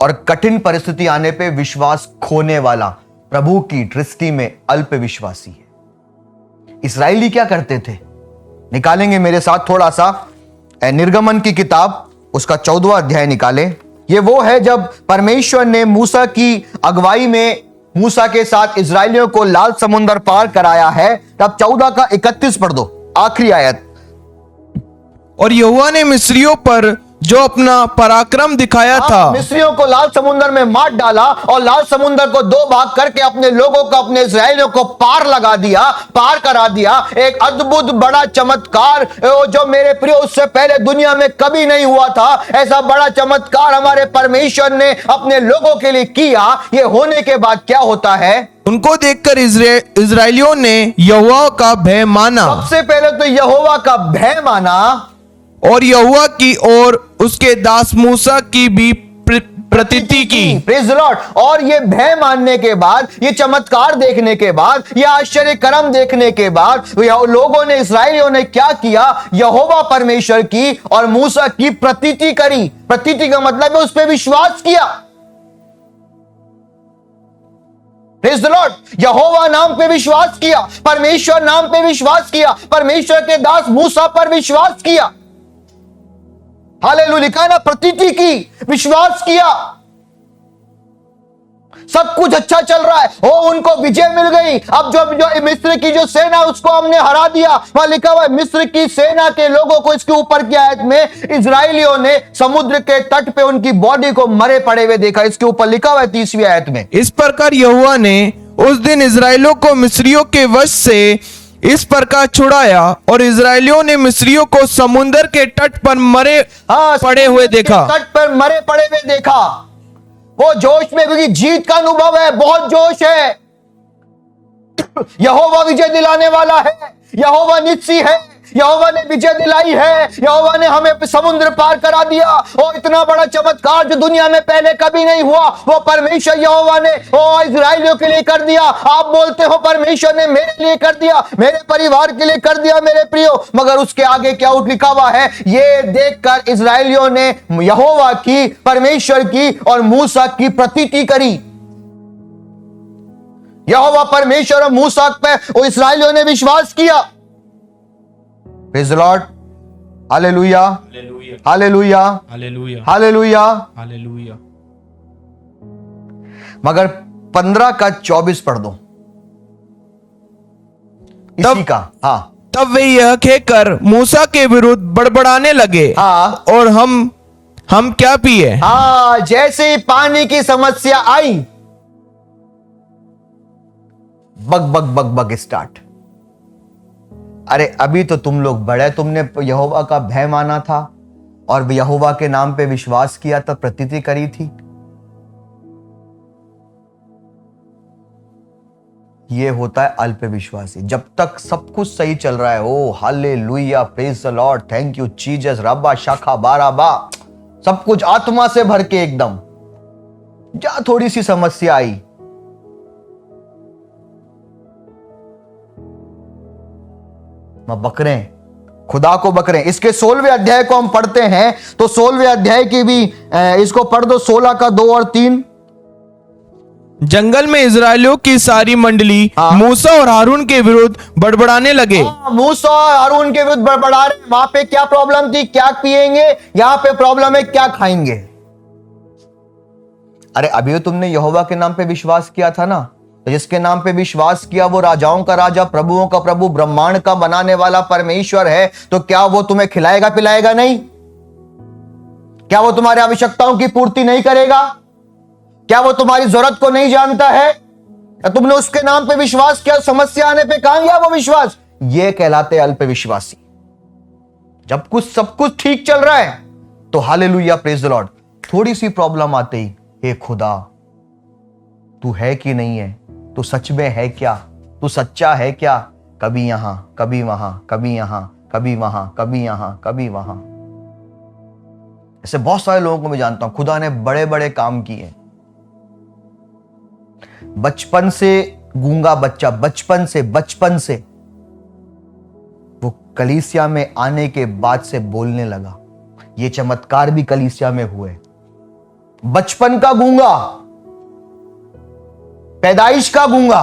और कठिन परिस्थिति आने पे विश्वास खोने वाला प्रभु की दृष्टि में अल्पविश्वासी है। इस्राएली क्या करते थे? निकालेंगे मेरे साथ थोड़ा सा निर्गमन की किताब, उसका 14वां अध्याय निकालें। ये वो है जब परमेश्वर ने मूसा की अगुवाई में मूसा के साथ इस्राएलियों को लाल समुद्र पार कराया है। तब 14 का 31 पढ़ दो, आखिरी आयत। और यहोवा ने मिस्रियों पर जो अपना पराक्रम दिखाया था, मिस्रियों को लाल समुद्र में मार डाला और लाल समुद्र को दो भाग करके अपने लोगों को, अपने इस्राएलियों को पार लगा दिया, पार करा दिया। एक अद्भुत बड़ा चमत्कार जो मेरे प्रिय उससे पहले दुनिया में कभी नहीं हुआ था। ऐसा बड़ा चमत्कार हमारे परमेश्वर ने अपने लोगों के लिए किया। ये होने के बाद क्या होता है? उनको देखकर इस्राएलियों ने यहोवा का भय माना। सबसे पहले तो यहोवा का भय माना और यहोवा की और उसके दास मूसा की भी प्रतीति की। Praise the Lord. और ये भय मानने के बाद, ये चमत्कार देखने के बाद, ये आश्चर्य कर्म देखने के बाद लोगों ने, इस्राएलियों ने क्या किया? यहोवा परमेश्वर की और मूसा की प्रतीति करी। प्रतीति का मतलब है उस पर विश्वास किया। Praise the Lord. यहोवा नाम पे विश्वास किया, परमेश्वर नाम पे विश्वास किया, परमेश्वर के दास मूसा पर विश्वास किया। हालेलुया। लिखा ना, प्रतीति की, विश्वास किया। सब कुछ अच्छा चल रहा है, हो उनको विजय मिल गई। अब जो मिस्र की जो सेना उसको हमने हरा दिया। वहां लिखा हुआ है मिस्र की सेना के लोगों को, इसके ऊपर की आयत में इजराइलियों ने समुद्र के तट पे उनकी बॉडी को मरे पड़े हुए देखा। इसके ऊपर लिखा हुआ है 30वीं आयत में, इस प्रकार यहोवा ने उस दिन इजराइलियों को मिस्रियों के वश से इस प्रकार छुड़ाया और इजराइलियों ने मिस्रियों को समुद्र के तट पर मरे पड़े हुए देखा। तट पर मरे पड़े हुए देखा। वो जोश में, क्योंकि जीत का अनुभव है, बहुत जोश है। यहोवा विजय दिलाने वाला है, यहोवा नित्सी है, यहोवा ने विजय दिलाई है, यहोवा ने हमें समुद्र पार करा दिया। और इतना बड़ा चमत्कार जो दुनिया में पहले कभी नहीं हुआ, वो परमेश्वर यहोवा ने वो इजराइलियों के लिए कर दिया। आप बोलते हो परमेश्वर ने मेरे लिए कर दिया, मेरे परिवार के लिए कर दिया मेरे प्रियो, मगर उसके आगे क्या लिखा हुआ है? ये देखकर इजराइलियों ने यहोवा की, परमेश्वर की और मूसा की प्रतीति करी। यहोवा परमेश्वर और मूसा पे इस्राएलियों ने विश्वास किया। Praise the lord. Hallelujah, hallelujah, hallelujah, hallelujah, hallelujah. मगर 15 का 24 पढ़ दो इसी का। हाँ, तब वे यह कहकर मूसा के विरुद्ध बड़बड़ाने लगे, हाँ, और हम क्या पिए? हाँ, जैसे ही पानी की समस्या आई, बग बग बग बग स्टार्ट। अरे अभी तो तुम लोग बड़े, तुमने यहोवा का भय माना था और यहोवा के नाम पे विश्वास किया था, प्रतीति करी थी। ये होता है अल्प विश्वासी। जब तक सब कुछ सही चल रहा है, ओ hallelujah, praise the lord, thank you Jesus, रब्बा शाखा बाराबा, सब कुछ आत्मा से भर के एकदम, जहां थोड़ी सी समस्या आई, बकरे, खुदा को बकरे। इसके 16वें अध्याय को हम पढ़ते हैं तो 16वें अध्याय की भी इसको पढ़ दो, 16 का 2 और 3। जंगल में इजरायलियों की सारी मंडली मूसा और हारून के विरुद्ध बड़बड़ाने लगे। मूसा और हारून के विरुद्ध बड़बड़ा रहे। वहां पे क्या प्रॉब्लम थी? क्या पिएंगे? यहां पे प्रॉब्लम है क्या खाएंगे। अरे अभी तो तुमने यहोवा के नाम पे विश्वास किया था ना, तो जिसके नाम पे विश्वास किया वो राजाओं का राजा, प्रभुओं का प्रभु, ब्रह्मांड का बनाने वाला परमेश्वर है, तो क्या वो तुम्हें खिलाएगा पिलाएगा नहीं? क्या वो तुम्हारी आवश्यकताओं की पूर्ति नहीं करेगा? क्या वो तुम्हारी जरूरत को नहीं जानता है? या तुमने उसके नाम पे विश्वास किया, समस्या आने पे कहां गया वो विश्वास? ये कहलाते अल्प विश्वासी। जब कुछ सब कुछ ठीक चल रहा है तो हालेलुया, प्रेज द लॉर्ड, थोड़ी सी प्रॉब्लम आते ही, हे खुदा तू है कि नहीं है, तू सच में है क्या, तू सच्चा है क्या? कभी यहां कभी वहां, कभी यहां कभी वहां, कभी यहां कभी वहां। ऐसे बहुत सारे लोगों को मैं जानता हूं, खुदा ने बड़े बड़े काम किए। बचपन से गूंगा बच्चा, बचपन से वो कलीसिया में आने के बाद से बोलने लगा। ये चमत्कार भी कलीसिया में हुए। बचपन का गूंगा, पैदाइश का गूंगा,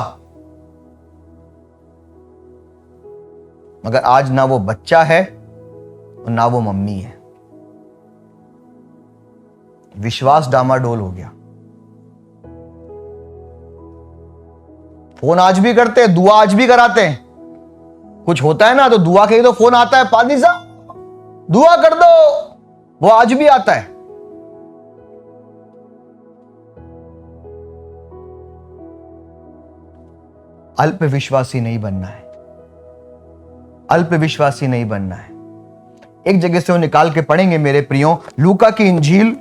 मगर आज ना वो बच्चा है और ना वो मम्मी है। विश्वास डामाडोल हो गया। फोन आज भी करते हैं, दुआ आज भी कराते हैं। कुछ होता है ना तो दुआ के तो फोन आता है, पादी साहब दुआ कर दो, वो आज भी आता है। अल्प विश्वासी नहीं बनना है, अल्प विश्वासी नहीं बनना है। एक जगह से वो निकाल के पढ़ेंगे मेरे प्रियो, लूका की इंजील।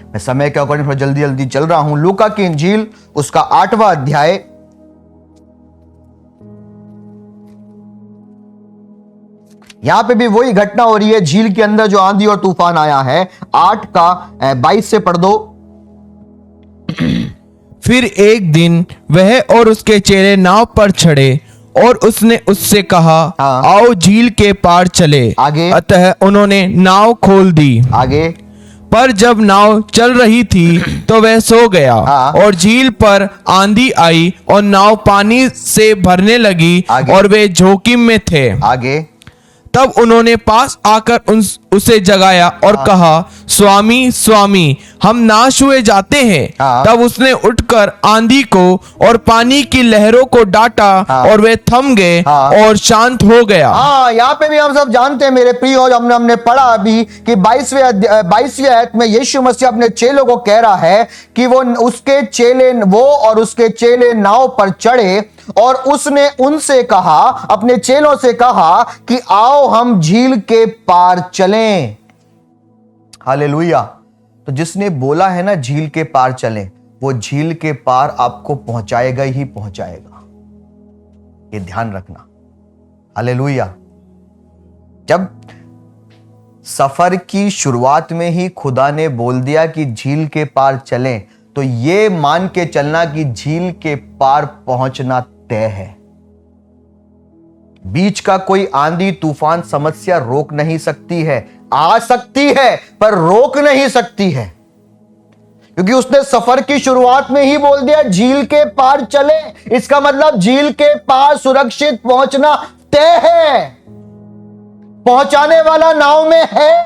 मैं समय के अकॉर्डिंग थोड़ा जल्दी जल्दी चल रहा हूं। लूका की इंजील उसका 8वां अध्याय, यहां पे भी वही घटना हो रही है। झील के अंदर जो आंधी और तूफान आया है, 8 का 22 से पढ़ दो। फिर एक दिन वह और उसके चेले नाव पर चढ़े और उसने उससे कहा, आओ झील के पार चले। आगे। अतः उन्होंने नाव खोल दी। आगे। पर जब नाव चल रही थी तो वह सो गया। और झील पर आंधी आई और नाव पानी से भरने लगी और वे जोखिम में थे। आगे। तब उन्होंने पास आकर उसे जगाया और कहा, स्वामी स्वामी, हम नाश हुए जाते हैं। तब उसने उठकर आंधी को और पानी की लहरों को डांटा और वे थम गए और शांत हो गया। यहाँ पे भी हम सब जानते हैं मेरे प्रिय, और हमने पढ़ा अभी कि 22वें आयत में यीशु मसीह अपने चेलों को कह रहा है कि वो और उसके चेले नाव पर चढ़े और उसने उनसे कहा, अपने चेलों से कहा कि आओ हम झील के पार चलें। हालेलुया। तो जिसने बोला है ना झील के पार चलें, वो झील के पार आपको पहुंचाएगा ही पहुंचाएगा, ये ध्यान रखना। हालेलुया। जब सफर की शुरुआत में ही खुदा ने बोल दिया कि झील के पार चलें, तो ये मान के चलना कि झील के पार पहुंचना तय है। बीच का कोई आंधी तूफान समस्या रोक नहीं सकती है। आ सकती है पर रोक नहीं सकती है, क्योंकि उसने सफर की शुरुआत में ही बोल दिया झील के पार चले। इसका मतलब झील के पार सुरक्षित पहुंचना तय है, पहुंचाने वाला नाव में है।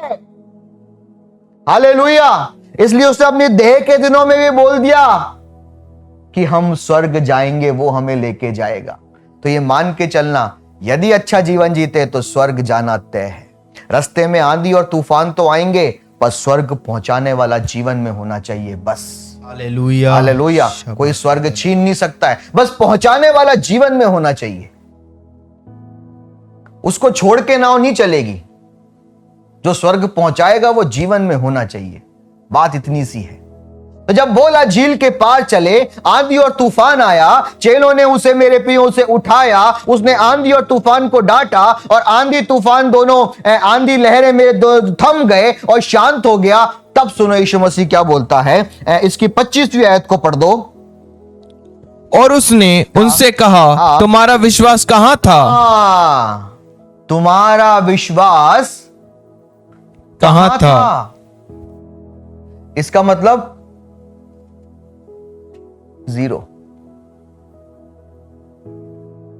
हालेलुया। इसलिए उसने अपनी देह के दिनों में भी बोल दिया कि हम स्वर्ग जाएंगे, वो हमें लेके जाएगा। तो ये मान के चलना, यदि अच्छा जीवन जीते तो स्वर्ग जाना तय है। रास्ते में आंधी और तूफान तो आएंगे, पर स्वर्ग पहुंचाने वाला जीवन में होना चाहिए बस। हालेलुया। हालेलुया। कोई स्वर्ग छीन नहीं सकता है, बस पहुंचाने वाला जीवन में होना चाहिए। उसको छोड़ के नाव नहीं चलेगी, जो स्वर्ग पहुंचाएगा वो जीवन में होना चाहिए। बात इतनी सी है। तो जब बोला झील के पार चले, आंधी और तूफान आया, चेलों ने उसे मेरे प्रियो से उठाया, उसने आंधी और तूफान को डांटा और आंधी तूफान दोनों आंधी लहरें में थम गए और शांत हो गया। तब सुनो यीशु मसीह क्या बोलता है, इसकी 25वीं आयत को पढ़ दो। और उसने उनसे कहा, तुम्हारा विश्वास कहाँ था? तुम्हारा विश्वास कहाँ था? इसका मतलब 0।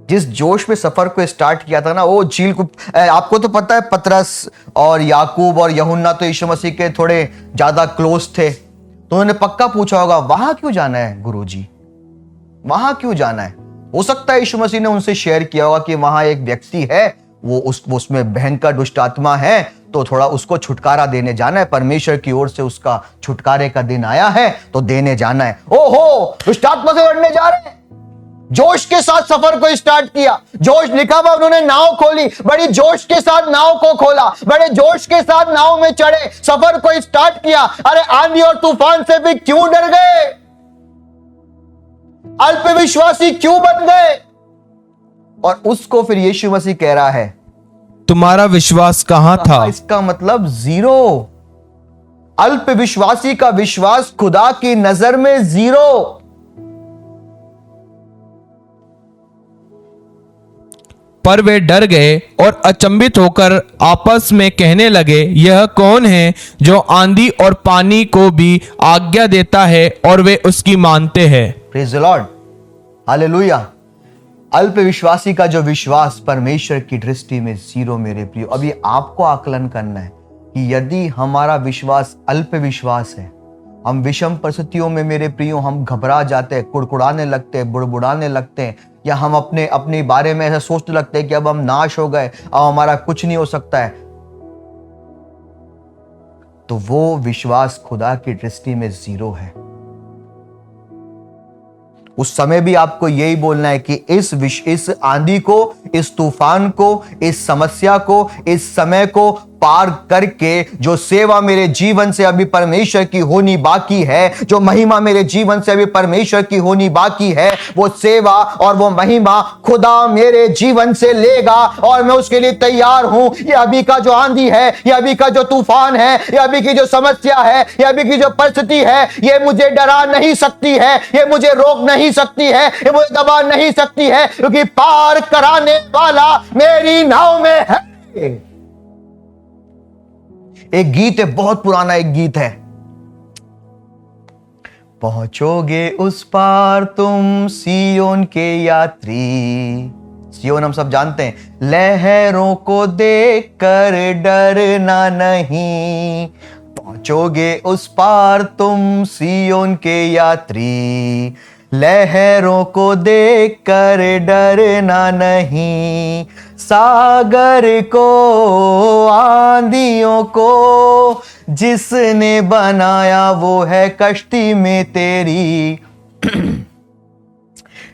जिस जोश में सफर को स्टार्ट किया था ना, वो झील को, आपको तो पता है पतरस और याकूब और यूहन्ना तो यीशु मसीह के थोड़े ज्यादा क्लोज थे, तो उन्होंने पक्का पूछा होगा वहां क्यों जाना है गुरुजी, वहां क्यों जाना है। हो सकता है यीशु मसीह ने उनसे शेयर किया होगा कि वहां एक व्यक्ति है, वो उसमें भयंकर दुष्ट आत्मा है, तो थोड़ा उसको छुटकारा देने जाना है, परमेश्वर की ओर से उसका छुटकारे का दिन आया है तो देने जाना है। ओहो, दुष्ट आत्मा से लड़ने जा रहे हैं। जोश के साथ सफर को स्टार्ट किया, जोश लिखा हुआ, उन्होंने नाव खोली, बड़ी जोश के साथ नाव को खोला, बड़े जोश के साथ नाव में चढ़े, सफर को स्टार्ट किया। अरे आंधी और तूफान से भी क्यों डर गए? अल्पविश्वासी क्यों बन गए? और उसको फिर यीशु मसीह कह रहा है, तुम्हारा विश्वास कहाँ था? इसका मतलब 0। अल्पविश्वासी का विश्वास खुदा की नजर में 0। पर वे डर गए और अचंभित होकर आपस में कहने लगे, यह कौन है जो आंधी और पानी को भी आज्ञा देता है और वे उसकी मानते हैं। Praise the lord, hallelujah. अल्पविश्वासी का जो विश्वास परमेश्वर की दृष्टि में 0 मेरे प्रियो। अभी आपको आकलन करना है कि यदि हमारा विश्वास अल्पविश्वास है, हम विषम परिस्थितियों में मेरे प्रियो हम घबरा जाते हैं, कुड़कुड़ाने लगते हैं, बुड़बुड़ाने लगते हैं, या हम अपने बारे में ऐसा सोचने लगते हैं कि अब हम नाश हो गए, अब हमारा कुछ नहीं हो सकता है, तो वो विश्वास खुदा की दृष्टि में 0 है। उस समय भी आपको यही बोलना है कि इस आंधी को, इस तूफान को, इस समस्या को, इस समय को पार करके जो सेवा मेरे जीवन से अभी परमेश्वर की होनी बाकी है, जो महिमा मेरे जीवन से अभी परमेश्वर की होनी बाकी है, वो सेवा और वो महिमा खुदा मेरे जीवन से लेगा और मैं उसके लिए तैयार हूं। ये अभी का जो आंधी है, ये अभी का जो तूफान है, ये अभी की जो समस्या है, ये अभी की जो परिस्थिति है, ये मुझे डरा नहीं सकती है, ये मुझे रोक नहीं सकती है, ये मुझे दबा नहीं सकती है, क्योंकि पार कराने वाला मेरी नाव में है। एक गीत है, बहुत पुराना एक गीत है, पहुंचोगे उस पार तुम सियोन के यात्री। सियोन हम सब जानते हैं, लहरों को देखकर डरना नहीं, पहुंचोगे उस पार तुम सियोन के यात्री, लहरों को देखकर डरना नहीं, सागर को आंधियों को जिसने बनाया वो है कश्ती में तेरी,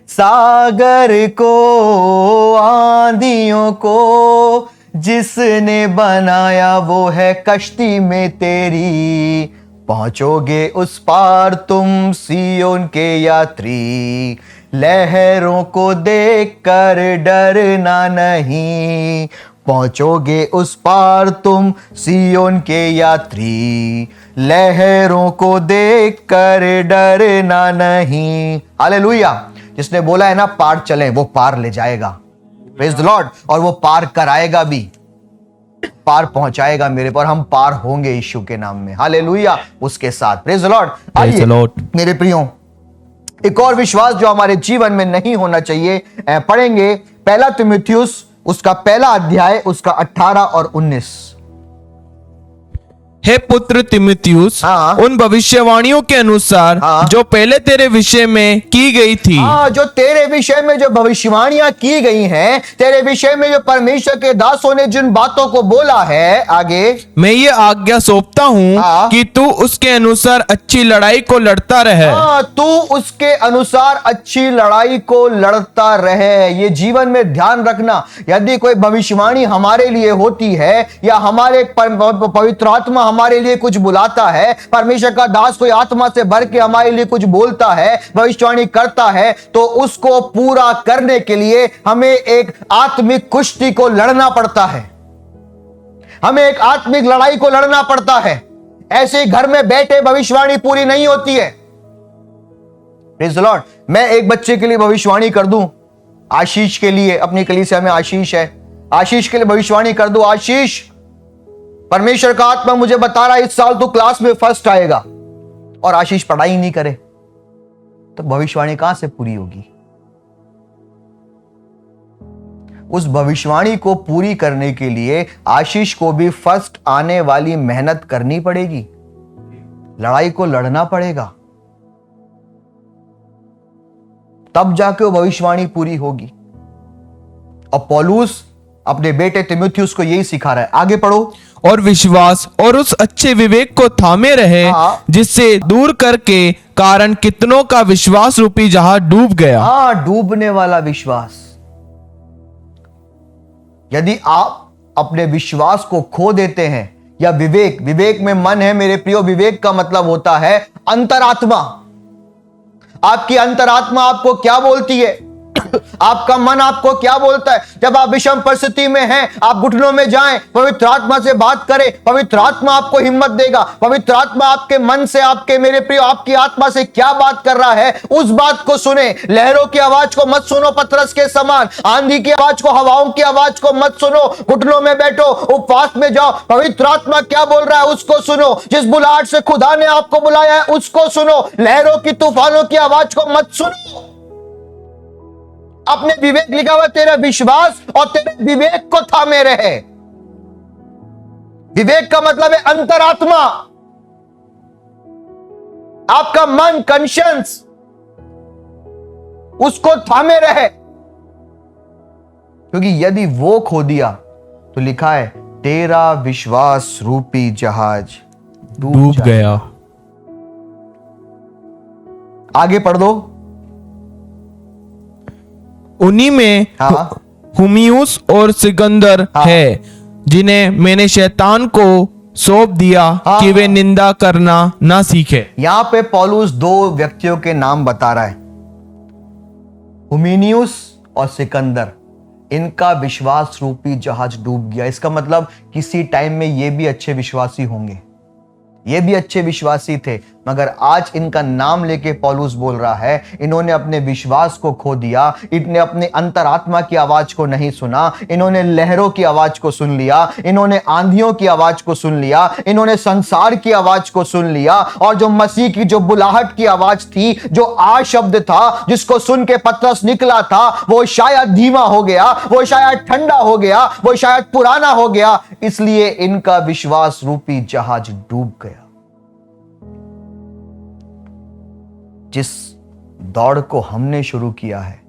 सागर को आंधियों को जिसने बनाया वो है कश्ती में तेरी, पहुंचोगे उस पार तुम सियोन के यात्री, लहरों को देखकर डरना नहीं, पहुंचोगे उस पार तुम सियोन के यात्री, लहरों को देखकर डरना नहीं। हालेलुया। जिसने बोला है ना पार चलें, वो पार ले जाएगा। Praise the Lord. और वो पार कराएगा भी, पार पहुंचाएगा मेरे पर, हम पार होंगे यीशु के नाम में। हालेलुया। उसके साथ प्रेज द लॉर्ड। आइए मेरे प्रियो, एक और विश्वास जो हमारे जीवन में नहीं होना चाहिए, पढ़ेंगे 1 तीमुथियुस उसका 1 अध्याय उसका 18 और 19। हे पुत्र तीमुथियुस, उन भविष्यवाणियों के अनुसार जो पहले तेरे विषय में की गई थी, जो तेरे विषय में जो भविष्यवाणियां की गई हैं, तेरे विषय में जो परमेश्वर के दासों ने जिन बातों को बोला है, आगे मैं ये आज्ञा सौंपता हूँ कि तू उसके अनुसार अच्छी लड़ाई को लड़ता रहे। तू उसके अनुसार अच्छी लड़ाई को लड़ता रहे। ये जीवन में ध्यान रखना, यदि कोई भविष्यवाणी हमारे लिए होती है या हमारे पवित्र आत्मा हमारे लिए कुछ बुलाता है, परमेश्वर का दास कोई आत्मा से भर के हमारे लिए कुछ बोलता है, भविष्यवाणी करता है, तो उसको पूरा करने के लिए हमें एक आत्मिक कुश्ती को लड़ना पड़ता है, हमें एक आत्मिक लड़ाई को लड़ना पड़ता है। ऐसे ही घर में बैठे भविष्यवाणी पूरी नहीं होती है। Praise the Lord. मैं एक बच्चे के लिए भविष्यवाणी कर दूं, आशीष के लिए, अपनी कलीसिया में आशीष है, आशीष के लिए भविष्यवाणी कर दूं, आशीष परमेश्वर का आत्मा मुझे बता रहा है इस साल तो क्लास में फर्स्ट आएगा, और आशीष पढ़ाई नहीं करे तो भविष्यवाणी कहां से पूरी होगी? उस भविष्यवाणी को पूरी करने के लिए आशीष को भी फर्स्ट आने वाली मेहनत करनी पड़ेगी, लड़ाई को लड़ना पड़ेगा, तब जाके वो भविष्यवाणी पूरी होगी। और पौलुस अपने बेटे तीमुथियुस को यही सिखा रहा है। आगे पढ़ो। और विश्वास और उस अच्छे विवेक को थामे रहे, जिससे दूर करके कारण कितनों का विश्वास रूपी जहाज डूब गया। डूबने वाला विश्वास। यदि आप अपने विश्वास को खो देते हैं, या विवेक में मन है मेरे प्रियो, विवेक का मतलब होता है अंतरात्मा। आपकी अंतरात्मा आपको क्या बोलती है? आपका मन आपको क्या बोलता है? जब आप विषम परिस्थिति में हैं, आप घुटनों में जाएं, पवित्र आत्मा से बात करें, पवित्र आत्मा आपको हिम्मत देगा। पवित्र आत्मा आपके मन से, आपके मेरे प्रियो आपकी आत्मा से क्या बात कर रहा है, उस बात को सुने। लहरों की आवाज को मत सुनो पतरस के समान, आंधी की आवाज को, हवाओं की आवाज को मत सुनो। घुटनों में बैठो, उपवास में जाओ, पवित्र आत्मा क्या बोल रहा है उसको सुनो। जिस बुलाहट से खुदा ने आपको बुलाया है उसको सुनो। लहरों की, तूफानों की आवाज को मत सुनो। अपने विवेक, लिखा हुआ तेरा विश्वास और तेरे विवेक को थामे रहे। विवेक का मतलब है अंतरात्मा, आपका मन, कॉन्शियंस, उसको थामे रहे। क्योंकि यदि वो खो दिया तो लिखा है तेरा विश्वास रूपी जहाज डूब गया। आगे पढ़ दो। उन्हीं में हुमियुस और सिकंदर है, जिन्हें मैंने शैतान को सौंप दिया कि वे निंदा करना ना सीखे। यहां पे पौलुस दो व्यक्तियों के नाम बता रहा है, हुमिनियुस और सिकंदर। इनका विश्वास रूपी जहाज डूब गया। इसका मतलब किसी टाइम में ये भी अच्छे विश्वासी होंगे, ये भी अच्छे विश्वासी थे, मगर आज इनका नाम लेके पौलुस बोल रहा है इन्होंने अपने विश्वास को खो दिया, इन्होंने अपने अंतरात्मा की आवाज को नहीं सुना, इन्होंने लहरों की आवाज को सुन लिया, इन्होंने आंधियों की आवाज को सुन लिया, इन्होंने संसार की आवाज को सुन लिया, और जो मसीह की जो बुलाहट की आवाज थी, जो आ शब्द था जिसको सुन के पतरस निकला था, वो शायद धीमा हो गया, वो शायद ठंडा हो गया, वो शायद पुराना हो गया, इसलिए इनका विश्वास रूपी जहाज डूब गया। जिस दौड़ को हमने शुरू किया है,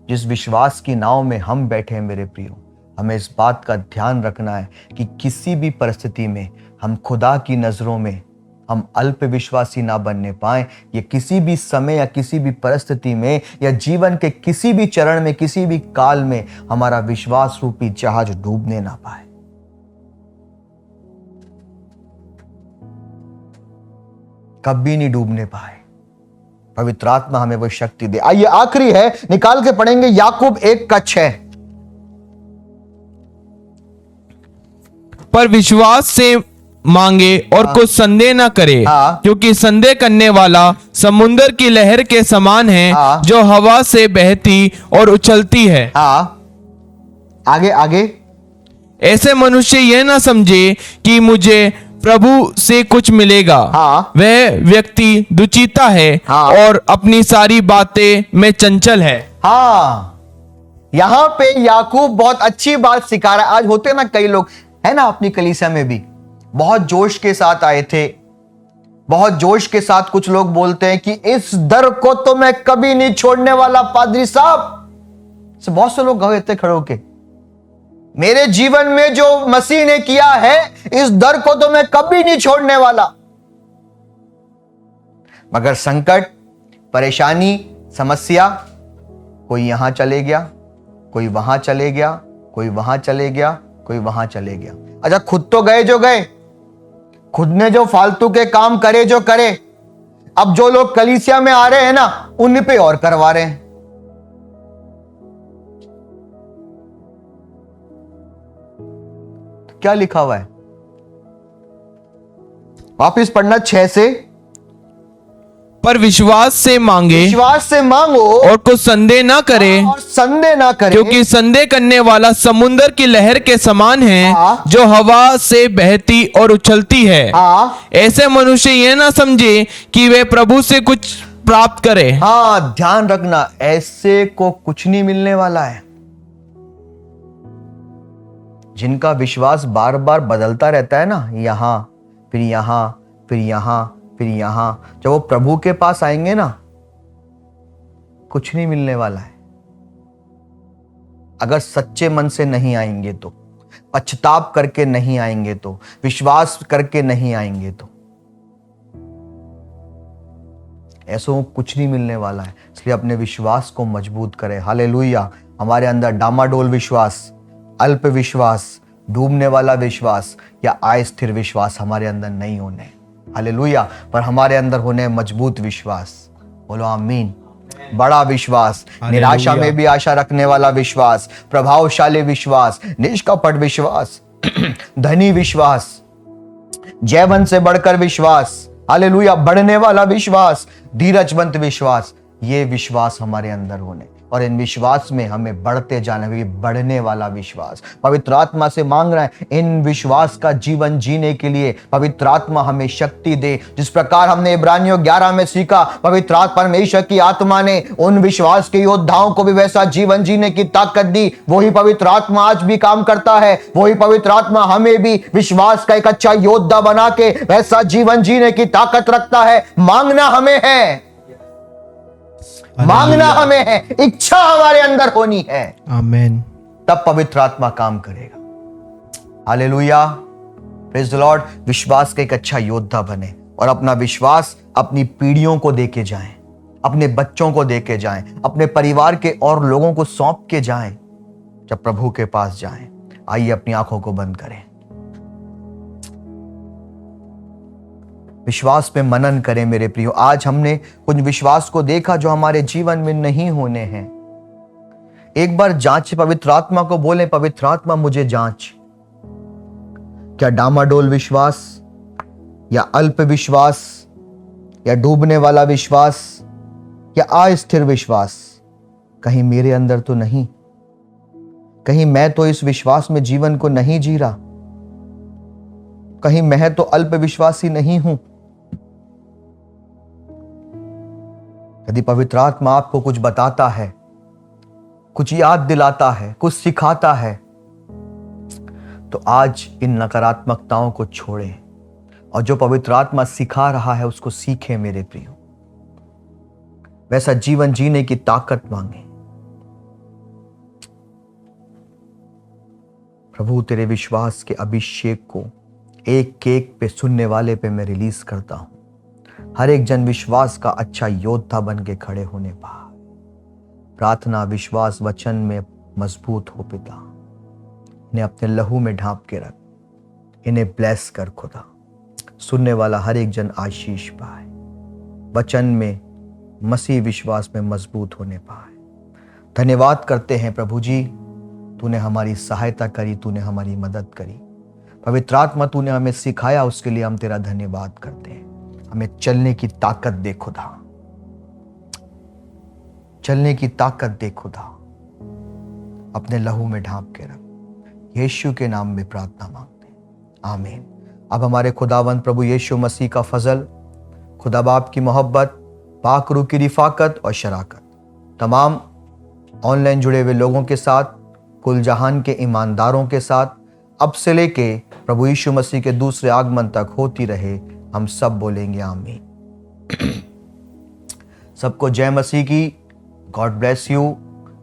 जिस विश्वास की नाव में हम बैठे हैं मेरे प्रियो, हमें इस बात का ध्यान रखना है कि किसी भी परिस्थिति में हम खुदा की नजरों में हम अल्प विश्वासी ना बनने पाए। ये किसी भी समय या किसी भी परिस्थिति में या जीवन के किसी भी चरण में, किसी भी काल में हमारा विश्वास रूपी जहाज डूबने ना पाए। कभी नहीं डूबने पाए। पवित्र आत्मा हमें वो शक्ति दे। आइए आखिरी है, निकाल के पढ़ेंगे याकूब 1:6। पर विश्वास से मांगे और कुछ संदेह न करे, क्योंकि संदेह करने वाला समुद्र की लहर के समान है, जो हवा से बहती और उछलती है। आगे आगे। ऐसे मनुष्य यह ना समझे कि मुझे प्रभु से कुछ मिलेगा। वह व्यक्ति दुचिता है और अपनी सारी बातें में चंचल है। यहां पे याकूब बहुत अच्छी बात सिखा रहा है। आज होते ना कई लोग, है ना, अपनी कलीसिया में भी बहुत जोश के साथ आए थे, बहुत जोश के साथ कुछ लोग बोलते हैं कि इस दर को तो मैं कभी नहीं छोड़ने वाला पादरी साहब। बहुत से लोग गए थे खड़े होके, मेरे जीवन में जो मसीह ने किया है इस दर को तो मैं कभी नहीं छोड़ने वाला। मगर संकट, परेशानी, समस्या, कोई यहां चले गया, कोई वहां चले गया, कोई वहां चले गया, कोई वहां चले गया। अच्छा, खुद तो गए जो गए, खुद ने जो फालतू के काम करे जो करे, अब जो लोग कलीसिया में आ रहे हैं ना, उन पे और करवा रहे हैं। तो क्या लिखा हुआ है? वापिस पढ़ना 6 से। पर विश्वास से मांगे, विश्वास से मांगो और कुछ संदेह ना करे, और संदेह ना करे, क्योंकि संदेह करने वाला समुद्र की लहर के समान है, हाँ। जो हवा से बहती और उछलती है। हाँ ऐसे मनुष्य ये ना समझे कि वे प्रभु से कुछ प्राप्त करे। हाँ, ध्यान रखना, ऐसे को कुछ नहीं मिलने वाला है। जिनका विश्वास बार बार बदलता रहता है ना, यहां फिर यहां फिर यहां फिर यहां, जब वो प्रभु के पास आएंगे ना, कुछ नहीं मिलने वाला है। अगर सच्चे मन से नहीं आएंगे तो, पछताप करके नहीं आएंगे तो, विश्वास करके नहीं आएंगे तो, ऐसा कुछ नहीं मिलने वाला है। इसलिए अपने विश्वास को मजबूत करें। हालेलुया। हमारे अंदर डामाडोल विश्वास, अल्प विश्वास, डूबने वाला विश्वास या अस्थिर विश्वास हमारे अंदर नहीं होने। हालेलुया। पर हमारे अंदर होने मजबूत विश्वास। बोलो आमीन। बड़ा विश्वास, निराशा में भी आशा रखने वाला विश्वास, प्रभावशाली विश्वास, निष्कपट विश्वास, धनी विश्वास, जयवंत से बढ़कर विश्वास, हालेलुया, बढ़ने वाला विश्वास, धीरजवंत विश्वास, ये विश्वास हमारे अंदर होने, और इन विश्वास में हमें बढ़ते जाना, बढ़ने वाला विश्वास। पवित्र आत्मा से मांग रहे हैं इन विश्वास का जीवन जीने के लिए पवित्र आत्मा हमें शक्ति दे। जिस प्रकार हमने इब्रानियों 11 में सीखा, पवित्र आत्मा परमेश्वर की आत्मा ने उन विश्वास के योद्धाओं को भी वैसा जीवन जीने की ताकत दी। वही पवित्र आत्मा आज भी काम करता है। वही पवित्र आत्मा हमें भी विश्वास का एक अच्छा योद्धा बना के वैसा जीवन जीने की ताकत रखता है। मांगना हमें है, मांगना हमें है, इच्छा हमारे अंदर होनी है। आमीन। तब पवित्र आत्मा काम करेगा। Hallelujah, praise the Lord. विश्वास का एक अच्छा योद्धा बने और अपना विश्वास अपनी पीढ़ियों को देके जाएं, अपने बच्चों को देके जाएं, अपने परिवार के और लोगों को सौंप के जाएं। जब प्रभु के पास जाएं, आइए अपनी आंखों को बंद करें, विश्वास पे मनन करें। मेरे प्रियो, आज हमने कुछ विश्वास को देखा जो हमारे जीवन में नहीं होने हैं। एक बार जांच, पवित्र आत्मा को बोले, पवित्र आत्मा मुझे जांच। क्या डामाडोल विश्वास या अल्प विश्वास या डूबने वाला विश्वास या अस्थिर विश्वास कहीं मेरे अंदर तो नहीं? कहीं मैं तो इस विश्वास में जीवन को नहीं जी रहा? कहीं मैं तो अल्प विश्वासी नहीं हूं? यदि पवित्र आत्मा आपको कुछ बताता है, कुछ याद दिलाता है, कुछ सिखाता है, तो आज इन नकारात्मकताओं को छोड़ें और जो पवित्र आत्मा सिखा रहा है उसको सीखें। मेरे प्रियो, वैसा जीवन जीने की ताकत मांगे। प्रभु, तेरे विश्वास के अभिषेक को एक एक पे सुनने वाले पे मैं रिलीज करता हूं। हर एक जन विश्वास का अच्छा योद्धा बन के खड़े होने पाए। प्रार्थना, विश्वास वचन में मजबूत हो। पिता, इन्हें अपने लहू में ढांप के रख, इन्हें ब्लेस कर खुदा। सुनने वाला हर एक जन आशीष पाए, वचन में मसीह विश्वास में मजबूत होने पाए। धन्यवाद करते हैं प्रभु जी, तूने हमारी सहायता करी, तूने हमारी मदद करी। पवित्र आत्मा, तूने हमें सिखाया, उसके लिए हम तेरा धन्यवाद करते हैं। हमें चलने की ताकत दे खुदा, चलने की ताकत दे खुदा। अपने लहू में ढांप के रख। यीशु के नाम में प्रार्थना मांगते हैं, आमीन। अब हमारे खुदावंद प्रभु यीशु मसीह का फजल, खुदा बाप की मोहब्बत, पाक रूह की रिफाकत और शराकत तमाम ऑनलाइन जुड़े हुए लोगों के साथ, कुल जहान के ईमानदारों के साथ अब से लेके प्रभु यीशु मसीह के दूसरे आगमन तक होती रहे। हम सब बोलेंगे आमीन। सबको जय मसीह की। God bless you.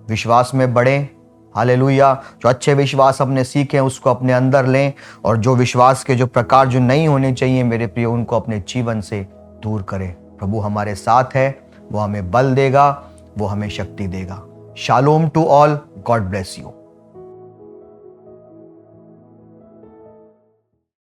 विश्वास में बढ़ें। हालेलुया। जो अच्छे विश्वास हमने सीखे उसको अपने अंदर लें, और जो विश्वास के जो प्रकार जो नहीं होने चाहिए मेरे प्रिय, उनको अपने जीवन से दूर करें। प्रभु हमारे साथ है, वो हमें बल देगा, वो हमें शक्ति देगा। Shalom to all. God bless you.